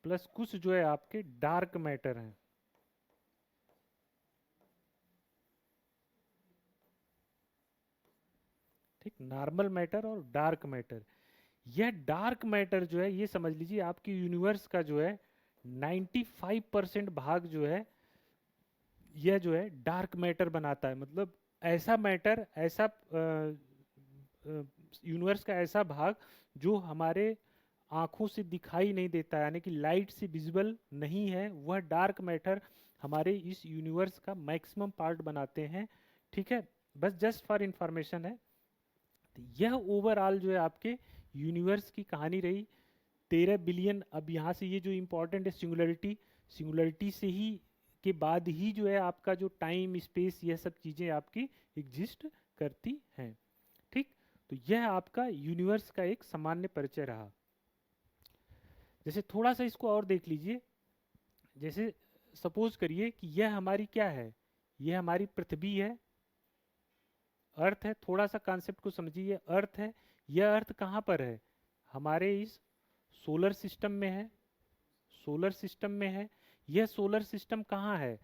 [SPEAKER 1] प्लस कुछ जो है आपके डार्क मैटर हैं। ठीक, नॉर्मल मैटर और डार्क मैटर। यह डार्क मैटर जो है, ये समझ लीजिए आपकी यूनिवर्स का जो है 95% भाग जो है, यह जो है डार्क मैटर बनाता है। मतलब ऐसा मैटर, ऐसा यूनिवर्स का ऐसा भाग जो हमारे आंखों से दिखाई नहीं देता, यानी कि लाइट से विजिबल नहीं है, वह डार्क मैटर हमारे इस यूनिवर्स का मैक्सिमम पार्ट बनाते हैं। ठीक है, बस जस्ट फॉर इंफॉर्मेशन है। तो यह ओवरऑल जो है आपके यूनिवर्स की कहानी रही। 13 बिलियन, अब यहाँ से ये जो इम्पोर्टेंट है सिंगुलरिटी, सिंगुलरिटी से ही के बाद ही जो है आपका जो टाइम स्पेस यह सब चीज़ें आपकी एग्जिस्ट करती हैं। ठीक, तो यह आपका यूनिवर्स का एक सामान्य परिचय रहा। जैसे थोड़ा सा इसको और देख लीजिए, जैसे सपोज करिए कि यह हमारी क्या है, यह हमारी पृथ्वी है, अर्थ है। थोड़ा सा कॉन्सेप्ट को समझिए, अर्थ है, यह अर्थ कहाँ पर है, हमारे इस सोलर सिस्टम में है, सोलर सिस्टम में है। यह सोलर सिस्टम कहाँ है,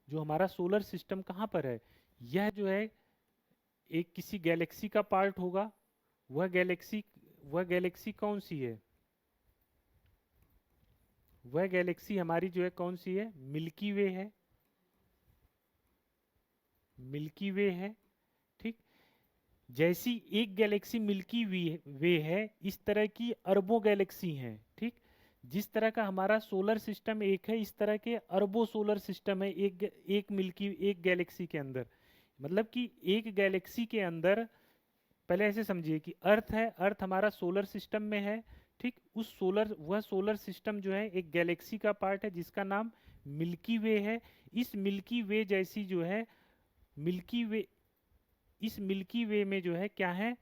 [SPEAKER 1] जो हमारा सोलर सिस्टम कहाँ पर है, यह जो है एक किसी गैलेक्सी का पार्ट होगा। वह गैलेक्सी कौन सी है, वह गैलेक्सी हमारी जो है कौन सी है, मिल्की वे है, मिल्की वे है। ठीक, जैसी एक गैलेक्सी मिल्की वे है, इस तरह की अरबों गैलेक्सी हैं। ठीक, जिस तरह का हमारा सोलर सिस्टम एक है, इस तरह के अरबों सोलर सिस्टम है एक मिल्की, एक गैलेक्सी के अंदर। मतलब कि एक गैलेक्सी के अंदर, पहले ऐसे समझिए कि अर्थ है, अर्थ हमारा सोलर सिस्टम में है। ठीक, वह सोलर सिस्टम जो है एक गैलेक्सी का पार्ट है जिसका नाम मिल्की वे है। इस मिल्की वे जैसी जो है, मिल्की वे, इस मिल्की वे में जो है क्या है,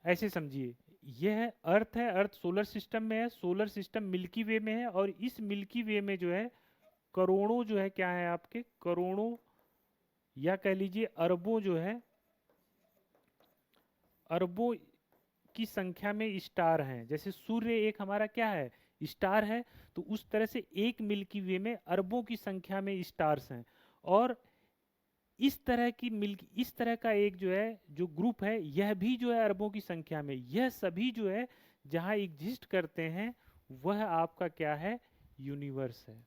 [SPEAKER 1] ऐसे समझिए, यह अर्थ है, अर्थ सोलर सिस्टम में है, सोलर सिस्टम मिल्की वे में है, और इस मिल्की वे में जो है करोड़ों जो है क्या है आपके, करोड़ों या कह लीजिए अरबों जो है, अरबों की संख्या में स्टार हैं। जैसे सूर्य एक हमारा क्या है, स्टार है, तो उस तरह से एक मिल्की वे में अरबों की संख्या में स्टार्स हैं। और इस तरह का एक जो है जो ग्रुप है, यह भी जो है अरबों की संख्या में, यह सभी जो है जहां एग्जिस्ट करते हैं, वह आपका क्या है, यूनिवर्स है।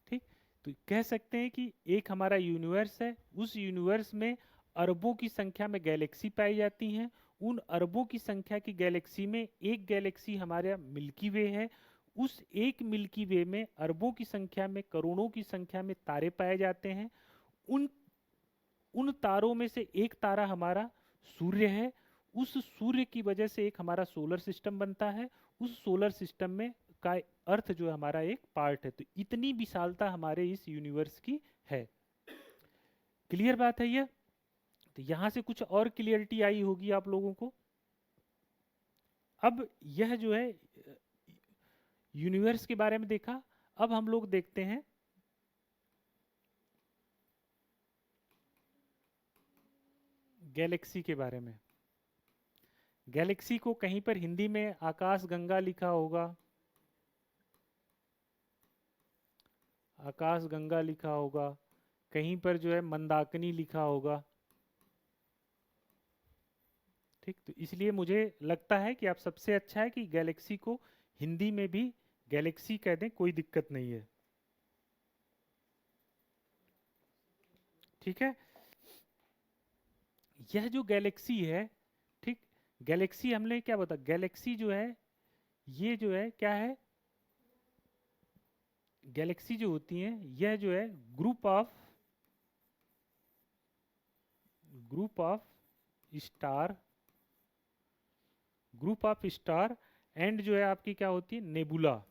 [SPEAKER 1] ठीक, तो कह सकते हैं कि एक हमारा यूनिवर्स है, उस यूनिवर्स में अरबों की संख्या में गैलेक्सी पाई जाती हैं। उन अरबों की संख्या की गैलेक्सी में एक गैलेक्सी हमारा मिल्की वे है। उस एक मिल्की वे में अरबों की संख्या में, करोड़ों की संख्या में तारे पाए जाते हैं। उन उन तारों में से एक तारा हमारा सूर्य है। उस सूर्य की वजह से एक हमारा सोलर सिस्टम बनता है। उस सोलर सिस्टम में का अर्थ जो है हमारा एक पार्ट है। तो इतनी विशालता हमारे इस यूनिवर्स की है। क्लियर बात है यह? तो यहां से कुछ और क्लियरिटी आई होगी आप लोगों को। अब यह जो है यूनिवर्स के बारे में देखा। अब हम लोग देखते हैं गैलेक्सी के बारे में। गैलेक्सी को कहीं पर हिंदी में आकाश गंगा लिखा होगा, आकाश गंगा लिखा होगा, कहीं पर जो है मंदाकिनी लिखा होगा। ठीक, तो इसलिए मुझे लगता है कि आप सबसे अच्छा है कि गैलेक्सी को हिंदी में भी गैलेक्सी कह दें, कोई दिक्कत नहीं है। ठीक है, यह जो गैलेक्सी है, ठीक, गैलेक्सी हमने क्या बता, गैलेक्सी जो है ये जो है क्या है, गैलेक्सी जो होती हैं यह जो है group of star, group of star and जो है आपकी क्या होती है, नेबुला।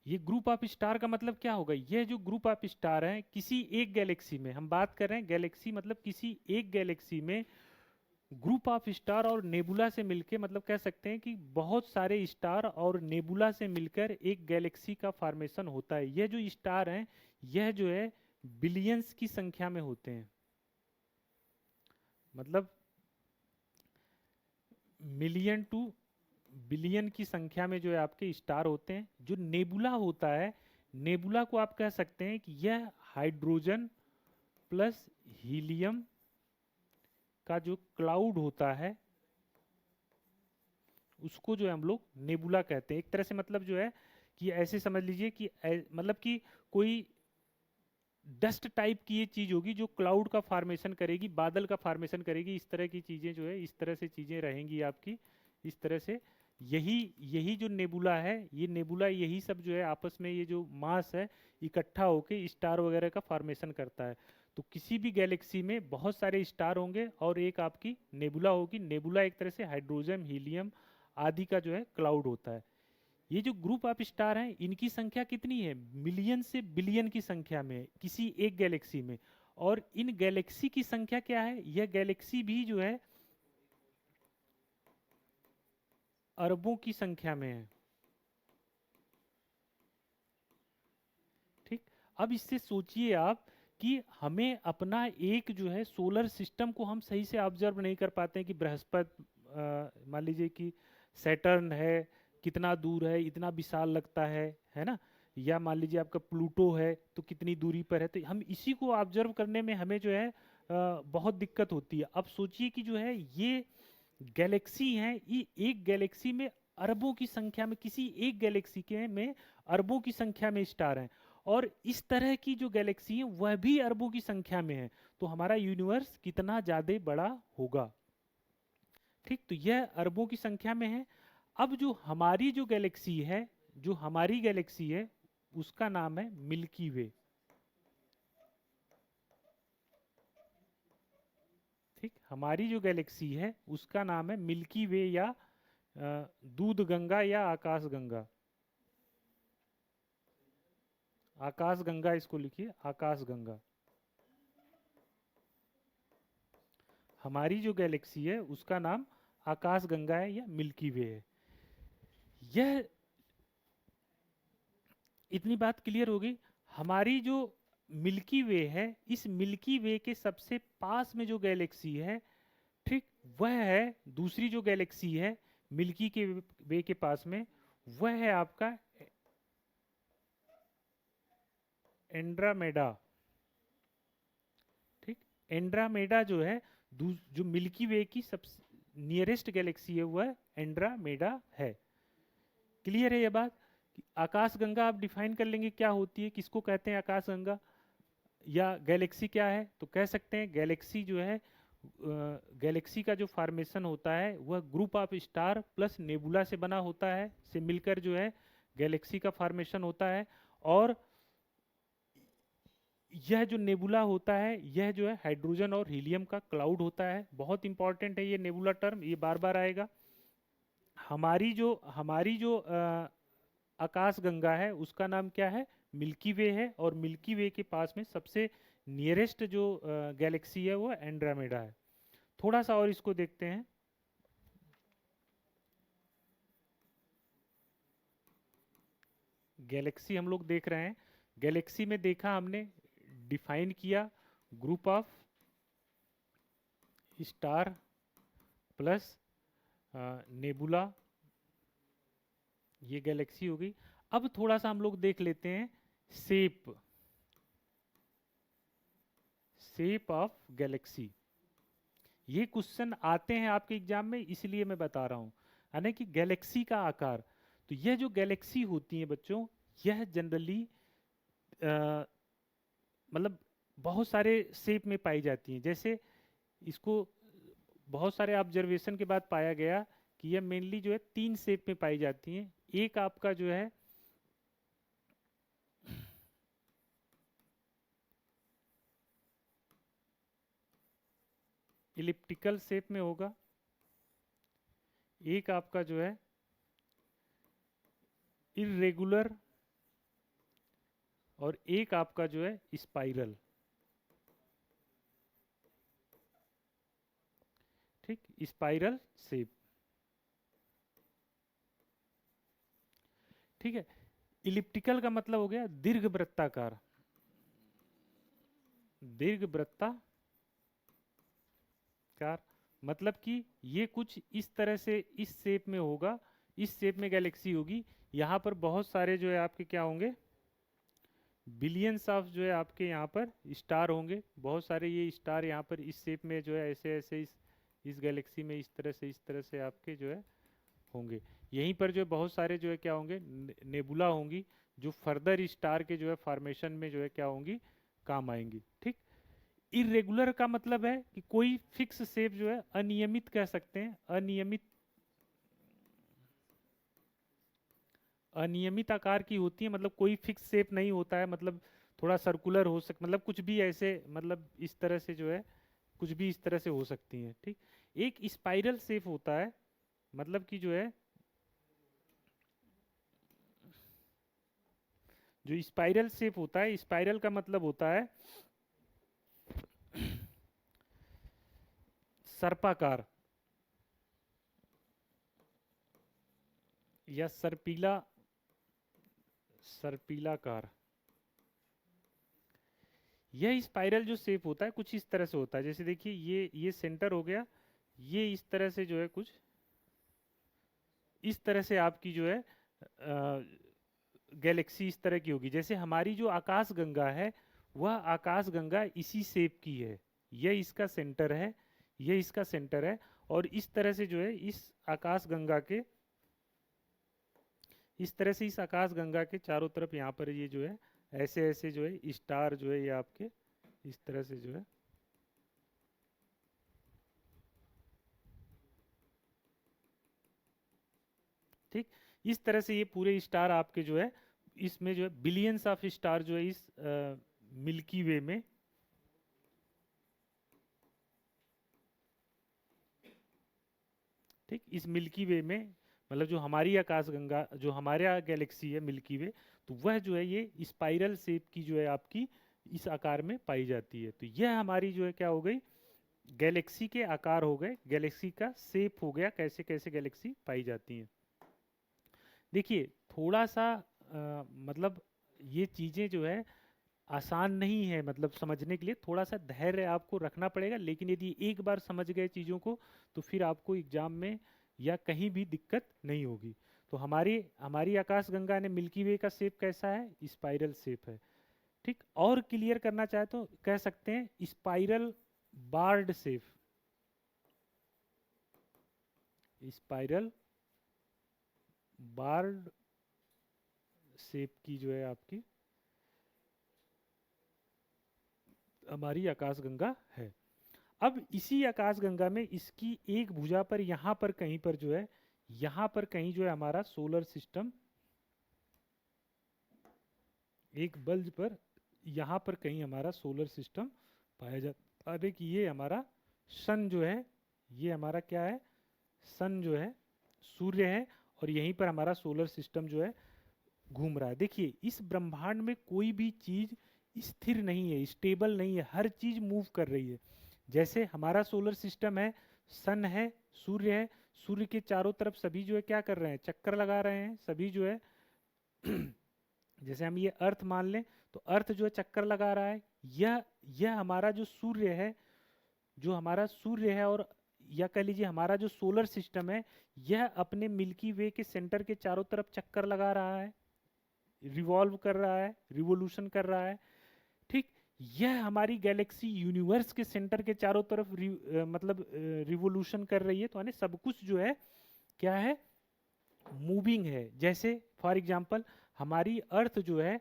[SPEAKER 1] ये ग्रुप ऑफ स्टार का मतलब क्या होगा, ये जो ग्रुप ऑफ स्टार है किसी एक गैलेक्सी में, हम बात कर रहे हैं गैलेक्सी मतलब किसी एक गैलेक्सी में ग्रुप ऑफ स्टार और नेबुला से मिलके, मतलब कह सकते हैं कि बहुत सारे स्टार और नेबुला से मिलकर एक गैलेक्सी का फॉर्मेशन होता है। यह जो स्टार हैं यह जो है बिलियंस की संख्या में होते हैं, मतलब मिलियन टू बिलियन की संख्या में जो है आपके स्टार होते हैं। जो नेबुला होता है, नेबुला को आप कह सकते हैं कि यह हाइड्रोजन प्लस हीलियम का जो क्लाउड होता है उसको जो है हम लोग नेबुला कहते हैं। एक तरह से मतलब जो है कि ऐसे समझ लीजिए कि मतलब कि कोई डस्ट टाइप की ये चीज होगी जो क्लाउड का फॉर्मेशन करेगी, बादल का फॉर्मेशन करेगी। इस तरह की चीजें जो है, इस तरह से चीजें रहेंगी आपकी, इस तरह से। यही यही जो नेबुला है, ये नेबुला यही सब जो है आपस में ये जो मास है इकट्ठा होके स्टार वगैरह का फॉर्मेशन करता है। तो किसी भी गैलेक्सी में बहुत सारे स्टार होंगे और एक आपकी नेबुला होगी। नेबुला एक तरह से हाइड्रोजन, हीलियम आदि का जो है क्लाउड होता है। ये जो ग्रुप ऑफ स्टार हैं इनकी संख्या कितनी है, मिलियन से बिलियन की संख्या में है किसी एक गैलेक्सी में। और इन गैलेक्सी की संख्या क्या है, यह गैलेक्सी भी जो है अरबों की संख्या में है। ठीक, अब इससे सोचिए आप कि हमें अपना एक जो है सोलर सिस्टम को हम सही से ऑब्जर्व नहीं कर पाते हैं कि बृहस्पति, मान लीजिए कि सैटर्न है, कितना दूर है, इतना विशाल लगता है ना। या मान लीजिए आपका प्लूटो है तो कितनी दूरी पर है। तो हम इसी को ऑब्जर्व करने में हमें जो है बहुत दिक्कत होती है। अब सोचिए कि जो है ये गैलेक्सी हैं, ये एक गैलेक्सी में अरबों की संख्या में, किसी एक गैलेक्सी के में अरबों की संख्या में स्टार हैं। और इस तरह की जो गैलेक्सी है वह भी अरबों की संख्या में है। तो हमारा यूनिवर्स कितना ज्यादा बड़ा होगा। ठीक, तो यह अरबों की संख्या में है। अब जो हमारी जो गैलेक्सी है, जो हमारी गैलेक्सी है उसका नाम है मिल्की वे। ठीक, हमारी जो गैलेक्सी है उसका नाम है मिल्की वे या दूध गंगा या आकाश गंगा। आकाश गंगा इसको लिखिए, आकाश गंगा। हमारी जो गैलेक्सी है उसका नाम आकाश गंगा है या मिल्की वे है। यह इतनी बात क्लियर होगी। हमारी जो मिल्की वे है, इस मिल्की वे के सबसे पास में जो गैलेक्सी है, ठीक, वह है दूसरी जो गैलेक्सी है मिल्की के वे के पास में, वह है आपका एंड्रामेडा। ठीक, एंड्रामेडा जो है जो मिल्की वे की सबसे नियरेस्ट गैलेक्सी है वह एंड्रामेडा है। क्लियर है ये बात? आकाश गंगा आप डिफाइन कर लेंगे क्या होती है, किसको कहते हैं आकाश गंगा, या गैलेक्सी क्या है। तो कह सकते हैं गैलेक्सी जो है, गैलेक्सी का जो फॉर्मेशन होता है वह group of star plus nebula से बना होता है, से मिलकर जो है गैलेक्सी का फॉर्मेशन होता है। और यह जो नेबुला होता है यह जो है हाइड्रोजन और हीलियम का क्लाउड होता है। बहुत इंपॉर्टेंट है ये नेबुला टर्म, ये बार बार आएगा। हमारी जो आकाश गंगा है उसका नाम क्या है, मिल्की वे है। और मिल्की वे के पास में सबसे नियरेस्ट जो गैलेक्सी है वो एंड्रोमेडा है। थोड़ा सा और इसको देखते हैं। गैलेक्सी हम लोग देख रहे हैं, गैलेक्सी में देखा हमने, डिफाइन किया group of star plus nebula, ये गैलेक्सी हो गई। अब थोड़ा सा हम लोग देख लेते हैं शेप, शेप ऑफ गैलेक्सी। ये क्वेश्चन आते हैं आपके एग्जाम में, इसलिए मैं बता रहा हूं, यानी कि गैलेक्सी का आकार। तो यह जो गैलेक्सी होती है बच्चों, यह जनरली मतलब बहुत सारे शेप में पाई जाती हैं। जैसे इसको बहुत सारे ऑब्जर्वेशन के बाद पाया गया कि यह मेनली जो है 3 शेप में पाई जाती हैं। एक आपका जो है इलिप्टिकल शेप में होगा, एक आपका जो है इर्रेगुलर, और एक आपका जो है स्पाइरल। ठीक, स्पाइरल शेप। ठीक है, इलिप्टिकल का मतलब हो गया दीर्घ वृत्ताकार, दीर्घ वृत्ताकार, मतलब कि ये कुछ इस तरह से इस शेप में होगा, इस शेप में गैलेक्सी होगी। यहाँ पर बहुत सारे जो है आपके क्या होंगे, बिलियंस ऑफ जो है आपके यहाँ पर स्टार होंगे, बहुत सारे ये स्टार यहाँ पर इस शेप में जो है ऐसे ऐसे इस गैलेक्सी में इस तरह से आपके जो है होंगे। यहीं पर जो है बहुत सारे जो है क्या होंगे, नेबुला होंगी, जो फर्दर स्टार के जो है फॉर्मेशन में जो है क्या होंगी, काम आएंगी। ठीक, इरेगुलर का मतलब है कि कोई फिक्स शेप जो है, अनियमित कह सकते हैं, अनियमित, अनियमित आकार की होती है, मतलब कोई फिक्स शेप नहीं होता है, मतलब थोड़ा सर्कुलर हो मतलब कुछ भी ऐसे, मतलब इस तरह से जो है कुछ भी इस तरह से हो सकती हैं। ठीक, एक स्पाइरल शेप होता है, मतलब कि जो है जो स्पाइरल शेप होता है, स्पाइरल का मतलब होता है सर्पाकार या सर्पीला, सर्पीलाकार। यह स्पाइरल जो शेप होता है कुछ इस तरह से होता है, जैसे देखिए ये सेंटर हो गया, ये इस तरह से जो है कुछ इस तरह से आपकी जो है गैलेक्सी इस तरह की होगी। जैसे हमारी जो आकाश गंगा है, वह आकाश गंगा इसी शेप की है, यह इसका सेंटर है, यह इसका सेंटर है, और इस तरह से जो है इस आकाश गंगा के, इस तरह से इस आकाश गंगा के चारों तरफ यहाँ पर ये जो है ऐसे ऐसे जो है स्टार जो है ये आपके इस तरह से जो है ठीक, इस तरह से ये पूरे स्टार आपके जो है इसमें जो है बिलियंस ऑफ स्टार जो है इस मिल्की वे में, ठीक, इस मिल्की वे में, मतलब जो हमारी आकाशगंगा, जो हमारे गैलेक्सी है मिल्की वे, तो वह जो है ये स्पाइरल शेप की जो है आपकी इस आकार में पाई जाती है। तो यह हमारी जो है क्या हो गई, गैलेक्सी के आकार हो गए, गैलेक्सी का शेप हो गया, कैसे कैसे गैलेक्सी पाई जाती हैं। देखिए थोड़ा सा मतलब ये चीज़ें जो है आसान नहीं है, मतलब समझने के लिए थोड़ा सा धैर्य आपको रखना पड़ेगा, लेकिन यदि एक बार समझ गए चीज़ों को तो फिर आपको एग्जाम में या कहीं भी दिक्कत नहीं होगी। तो हमारी हमारी आकाशगंगा ने मिल्की वे का शेप कैसा है, स्पाइरल शेप है। ठीक, और क्लियर करना चाहे तो कह सकते हैं spiral barred shape, spiral barred shape की जो है आपकी हमारी आकाशगंगा है। अब इसी आकाशगंगा में इसकी एक भुजा पर यहाँ पर कहीं पर जो है, यहाँ पर कहीं जो है हमारा सोलर सिस्टम, एक बल्ब पर यहाँ पर कहीं हमारा सोलर सिस्टम पाया जाता है कि ये हमारा सन जो है, ये हमारा क्या है, सन जो है सूर्य है, और यहीं पर हमारा सोलर सिस्टम जो है घूम रहा है। देखिए इस ब्रह्मांड में कोई भी चीज स्थिर नहीं है, स्टेबल नहीं है, हर चीज मूव कर रही है। जैसे हमारा सोलर सिस्टम है, सन है, सूर्य है, सूर्य के चारों तरफ सभी जो है क्या कर रहे हैं, चक्कर लगा रहे हैं सभी जो है जैसे हम ये अर्थ मान लें तो अर्थ जो है चक्कर लगा रहा है, यह हमारा जो सूर्य है, जो हमारा सूर्य है, और या कह लीजिए हमारा जो सोलर सिस्टम है, यह अपने मिल्की वे के सेंटर के चारों तरफ चक्कर लगा रहा है, रिवॉल्व कर रहा है, रिवोल्यूशन कर रहा है। ठीक, यह हमारी गैलेक्सी यूनिवर्स के सेंटर के चारों तरफ मतलब रिवोल्यूशन कर रही है। तो यानी सब कुछ जो है क्या है, मूविंग है। जैसे फॉर एग्जांपल हमारी अर्थ जो है,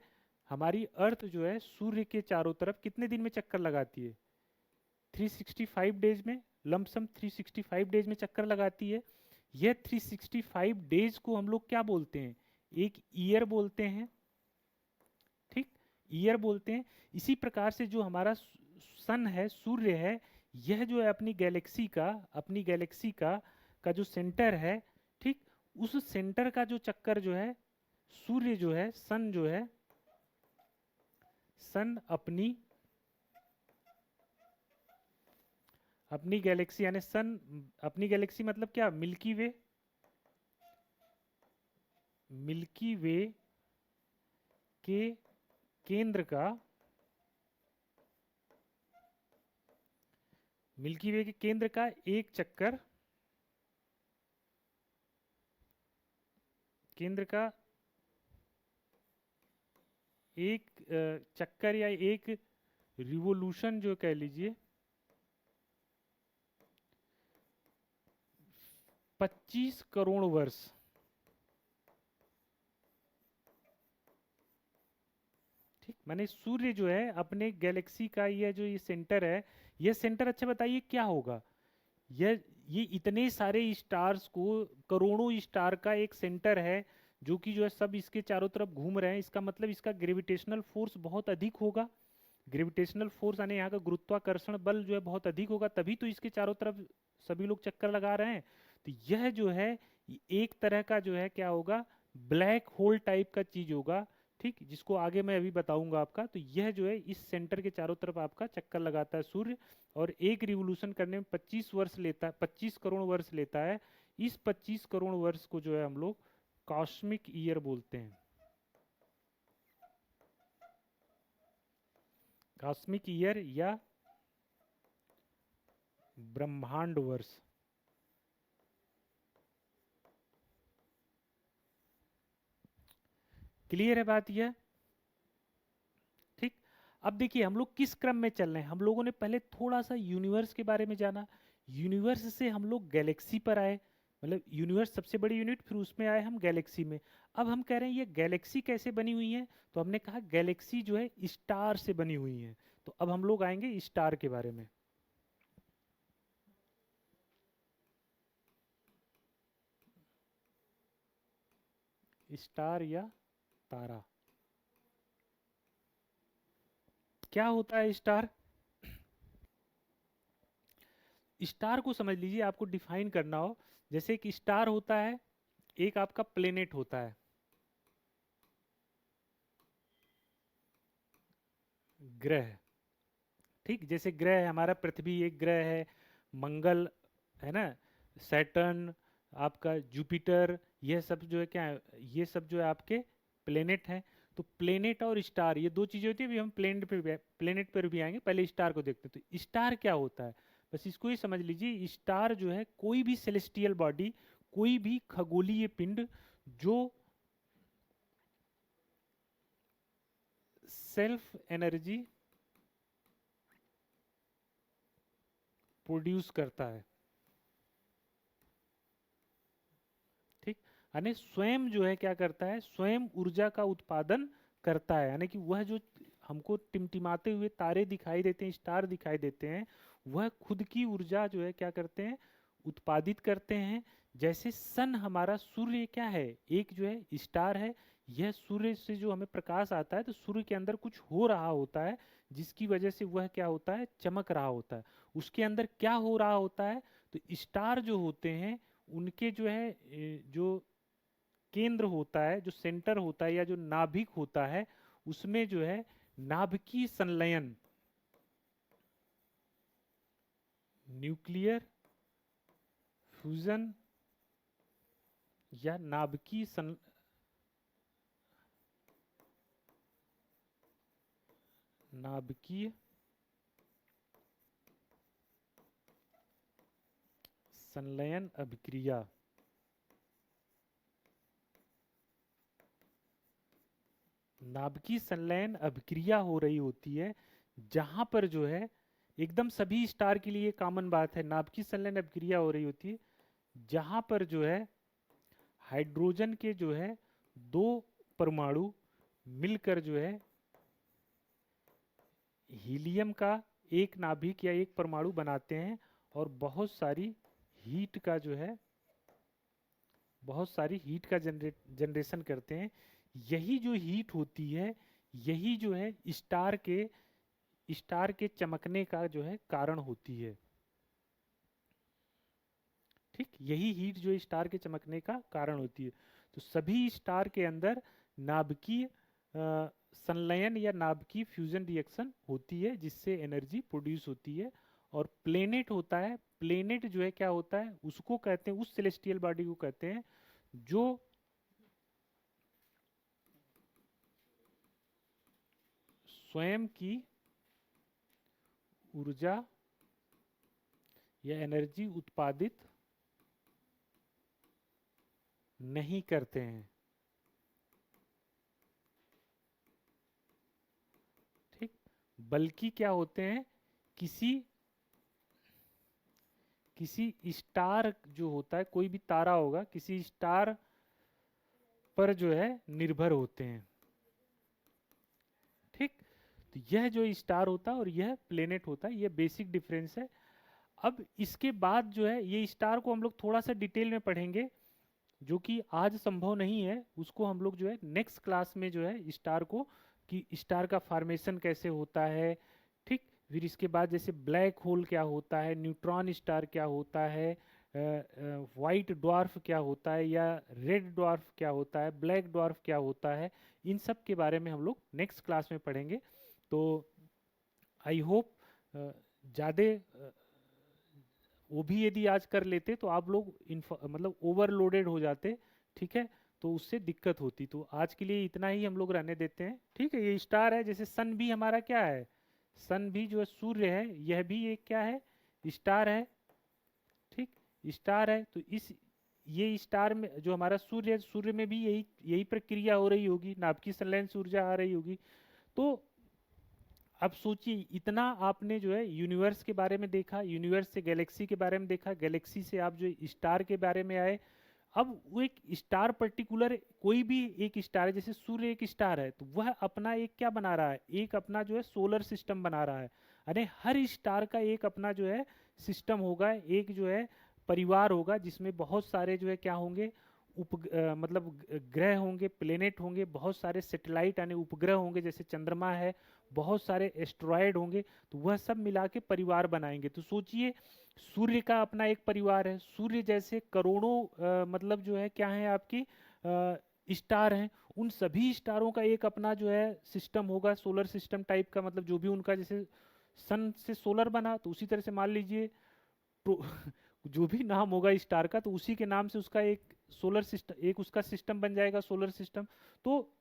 [SPEAKER 1] हमारी अर्थ जो है सूर्य के चारों तरफ कितने दिन में चक्कर लगाती है, 365 डेज में, लमसम 365 डेज में चक्कर लगाती है। यह 365 डेज को हम लोग क्या बोलते हैं, एक ईयर बोलते हैं। ठीक, ईयर बोलते हैं। इसी प्रकार से जो हमारा सन है, सूर्य है, यह जो है अपनी गैलेक्सी का जो सेंटर है, ठीक, उस सेंटर का जो चक्कर जो है, सूर्य जो है, सन जो है, सन अपनी गैलेक्सी यानी सन, अपनी गैलेक्सी मतलब क्या, मिल्की वे के केंद्र का, मिल्की वे के केंद्र का एक चक्कर, केंद्र का एक चक्कर या एक रिवोल्यूशन जो कह लीजिए, 25 करोड़ वर्ष, ठीक, माने सूर्य जो है अपने गैलेक्सी का यह जो ये सेंटर है, यह सेंटर, अच्छा बताइए क्या होगा, यह ये इतने सारे स्टार्स को, करोड़ों स्टार का एक सेंटर है, जो कि जो है सब इसके चारों तरफ घूम रहे हैं, इसका मतलब इसका ग्रेविटेशनल फोर्स बहुत अधिक होगा, ग्रेविटेशनल फोर्स यानी यहाँ का गुरुत्वाकर्षण बल जो है बहुत अधिक होगा, तभी तो इसके चारों तरफ सभी लोग चक्कर लगा रहे हैं। तो यह जो है एक तरह का जो है क्या होगा, ब्लैक होल टाइप का चीज होगा, ठीक, जिसको आगे मैं अभी बताऊंगा आपका। तो यह जो है इस सेंटर के चारों तरफ आपका चक्कर लगाता है सूर्य, और एक रिवोल्यूशन करने में 25 वर्ष लेता है, 25 करोड़ वर्ष लेता है। इस 25 करोड़ वर्ष को जो है हम लोग कॉस्मिक ईयर बोलते हैं, कॉस्मिक ईयर या ब्रह्मांड वर्ष। क्लियर है बात यह, ठीक। अब देखिए हम लोग किस क्रम में चल रहे हैं, हम लोगों ने पहले थोड़ा सा यूनिवर्स के बारे में जाना, यूनिवर्स से हम लोग गैलेक्सी पर आए, मतलब यूनिवर्स सबसे बड़ी यूनिट, फिर उसमें आए हम गैलेक्सी में। अब हम कह रहे हैं ये गैलेक्सी कैसे बनी हुई है, तो हमने कहा गैलेक्सी जो है स्टार से बनी हुई है। तो अब हम लोग आएंगे स्टार के बारे में। स्टार या तारा, क्या होता है स्टार? स्टार को समझ लीजिए, आपको डिफाइन करना हो, जैसे एक स्टार होता है, एक आपका प्लेनेट होता है, ग्रह, ठीक, जैसे ग्रह है हमारा, पृथ्वी एक ग्रह है, मंगल है ना, सैटर्न, आपका जुपिटर, यह सब जो है क्या है, ये सब जो है आपके प्लेनेट हैं। तो प्लेनेट और स्टार ये दो चीजें होती है, अभी हम प्लेनेट पर भी आएंगे, पहले स्टार को देखते हैं। तो स्टार क्या होता है, बस इसको ही समझ लीजिए, स्टार जो है कोई भी सेलेस्टियल बॉडी, कोई भी खगोलीय पिंड जो सेल्फ एनर्जी प्रोड्यूस करता है, ठीक, यानी स्वयं जो है क्या करता है, स्वयं ऊर्जा का उत्पादन करता है, यानी कि वह जो हमको टिमटिमाते हुए तारे दिखाई देते हैं, स्टार दिखाई देते हैं, वह खुद की ऊर्जा जो है क्या करते हैं, उत्पादित करते हैं। जैसे सन, हमारा सूर्य क्या है, एक जो है स्टार है, यह सूर्य से जो हमें प्रकाश आता है, तो सूर्य के अंदर कुछ हो रहा होता है, जिसकी वजह से वह क्या होता है, चमक रहा होता है। उसके अंदर क्या हो रहा होता है, तो स्टार जो होते हैं उनके जो है जो केंद्र होता है, जो सेंटर होता है या जो नाभिक होता है, उसमें जो है नाभिकीय संलयन, न्यूक्लियर फ्यूजन या नाभिकीय संलयन अभिक्रिया, नाभिकीय संलयन अभिक्रिया हो रही होती है, जहां पर जो है एकदम सभी स्टार के लिए कॉमन बात है, नाभिकीय संलयन अभिक्रिया हो रही होती है, जहां पर जो है हाइड्रोजन के जो है दो परमाणु मिलकर जो है हीलियम का एक नाभिक या एक परमाणु बनाते हैं, और बहुत सारी हीट का जो है, बहुत सारी हीट का जनरेशन करते हैं। यही जो हीट होती है, यही जो है स्टार के चमकने का जो है कारण होती है। ठीक, यही हीट जो स्टार के चमकने का कारण होती है। तो सभी स्टार के अंदर नाभिकीय संलयन या नाभिकीय फ्यूजन रिएक्शन होती है जिससे एनर्जी प्रोड्यूस होती है। और प्लेनेट होता है, प्लेनेट जो है क्या होता है, उसको कहते हैं, उस सेलेस्टियल बॉडी को कहते हैं जो स्वयं की ऊर्जा या एनर्जी उत्पादित नहीं करते हैं। ठीक, बल्कि क्या होते हैं, किसी किसी स्टार जो होता है, कोई भी तारा होगा, किसी स्टार पर जो है निर्भर होते हैं। ठीक, तो यह जो स्टार होता है और यह प्लेनेट होता है, यह बेसिक डिफरेंस है। अब इसके बाद जो है ये स्टार को हम लोग थोड़ा सा डिटेल में पढ़ेंगे, जो कि आज संभव नहीं है। उसको हम लोग जो है नेक्स्ट क्लास में जो है स्टार को, कि स्टार का फॉर्मेशन कैसे होता है। ठीक, फिर इसके बाद जैसे ब्लैक होल क्या होता है, न्यूट्रॉन स्टार क्या होता है, वाइट ड्वार्फ क्या होता है, या रेड ड्वार्फ क्या होता है, ब्लैक ड्वार्फ क्या होता है, इन सब के बारे में हम लोग नेक्स्ट क्लास में पढ़ेंगे। तो आई होप ज़्यादा वो भी यदि आज कर लेते तो आप लोग मतलब ओवरलोडेड हो जाते। ठीक है, तो उससे दिक्कत होती। तो आज के लिए इतना ही हम लोग रहने देते हैं। ठीक है, ये स्टार है, जैसे सन भी हमारा क्या है, सन भी जो है सूर्य है, यह भी एक क्या है, स्टार है। ठीक, स्टार है, तो इस ये स्टार में जो हमारा सूर्य है, सूर्य में भी यही यही प्रक्रिया हो रही होगी, नाभिकीय संलयन से ऊर्जा आ रही होगी। तो अब सोचिए, इतना आपने जो है यूनिवर्स के बारे में देखा, यूनिवर्स से गैलेक्सी के बारे में देखा, गैलेक्सी से आप जो स्टार के बारे में आए। अब वो एक स्टार पर्टिकुलर, कोई भी एक स्टार है, जैसे सूर्य एक स्टार है, तो वह अपना एक क्या बना रहा है, एक अपना जो है सोलर सिस्टम बना रहा है। अरे हर स्टार का एक अपना जो है सिस्टम होगा, एक जो है परिवार होगा, जिसमें बहुत सारे जो है क्या होंगे, मतलब ग्रह होंगे, प्लेनेट होंगे, बहुत सारे सैटेलाइट यानी उपग्रह होंगे, जैसे चंद्रमा है, बहुत सारे एस्ट्रॉयड होंगे। तो वह सब मिला के परिवार बनाएंगे। तो सोचिए, सूर्य का अपना एक परिवार है, सूर्य जैसे करोड़ों मतलब जो है क्या है आपकी स्टार हैं, उन सभी स्टारों का एक अपना जो है सिस्टम होगा, सोलर सिस्टम टाइप का, मतलब जो भी उनका, जैसे सन से सोलर बना, तो उसी तरह से मान लीजिए तो जो भी नाम होगा स्टार का, तो उसी के नाम से उसका एक सोलर सिस्टम, एक उसका सिस्टम बन जाएगा, सोलर सिस्टम। तो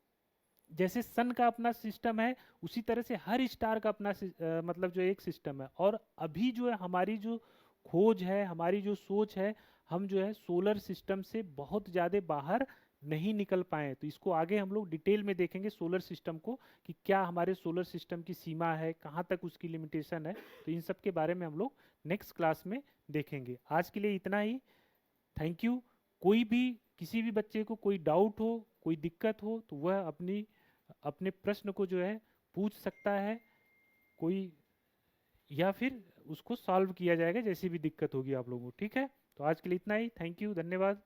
[SPEAKER 1] जैसे सन का अपना सिस्टम है, उसी तरह से हर स्टार का अपना मतलब जो एक सिस्टम है। और अभी जो है हमारी जो खोज है, हमारी जो सोच है, हम जो है सोलर सिस्टम से बहुत ज़्यादा बाहर नहीं निकल पाए। तो इसको आगे हम लोग डिटेल में देखेंगे सोलर सिस्टम को, कि क्या हमारे सोलर सिस्टम की सीमा है, कहाँ तक उसकी लिमिटेशन है। तो इन सब के बारे में हम लोग नेक्स्ट क्लास में देखेंगे। आज के लिए इतना ही। Thank you. कोई भी, किसी भी बच्चे को कोई डाउट हो, कोई दिक्कत हो, तो वह अपने प्रश्न को जो है पूछ सकता है कोई, या फिर उसको सॉल्व किया जाएगा जैसी भी दिक्कत होगी आप लोगों को। ठीक है, तो आज के लिए इतना ही। थैंक यू, धन्यवाद।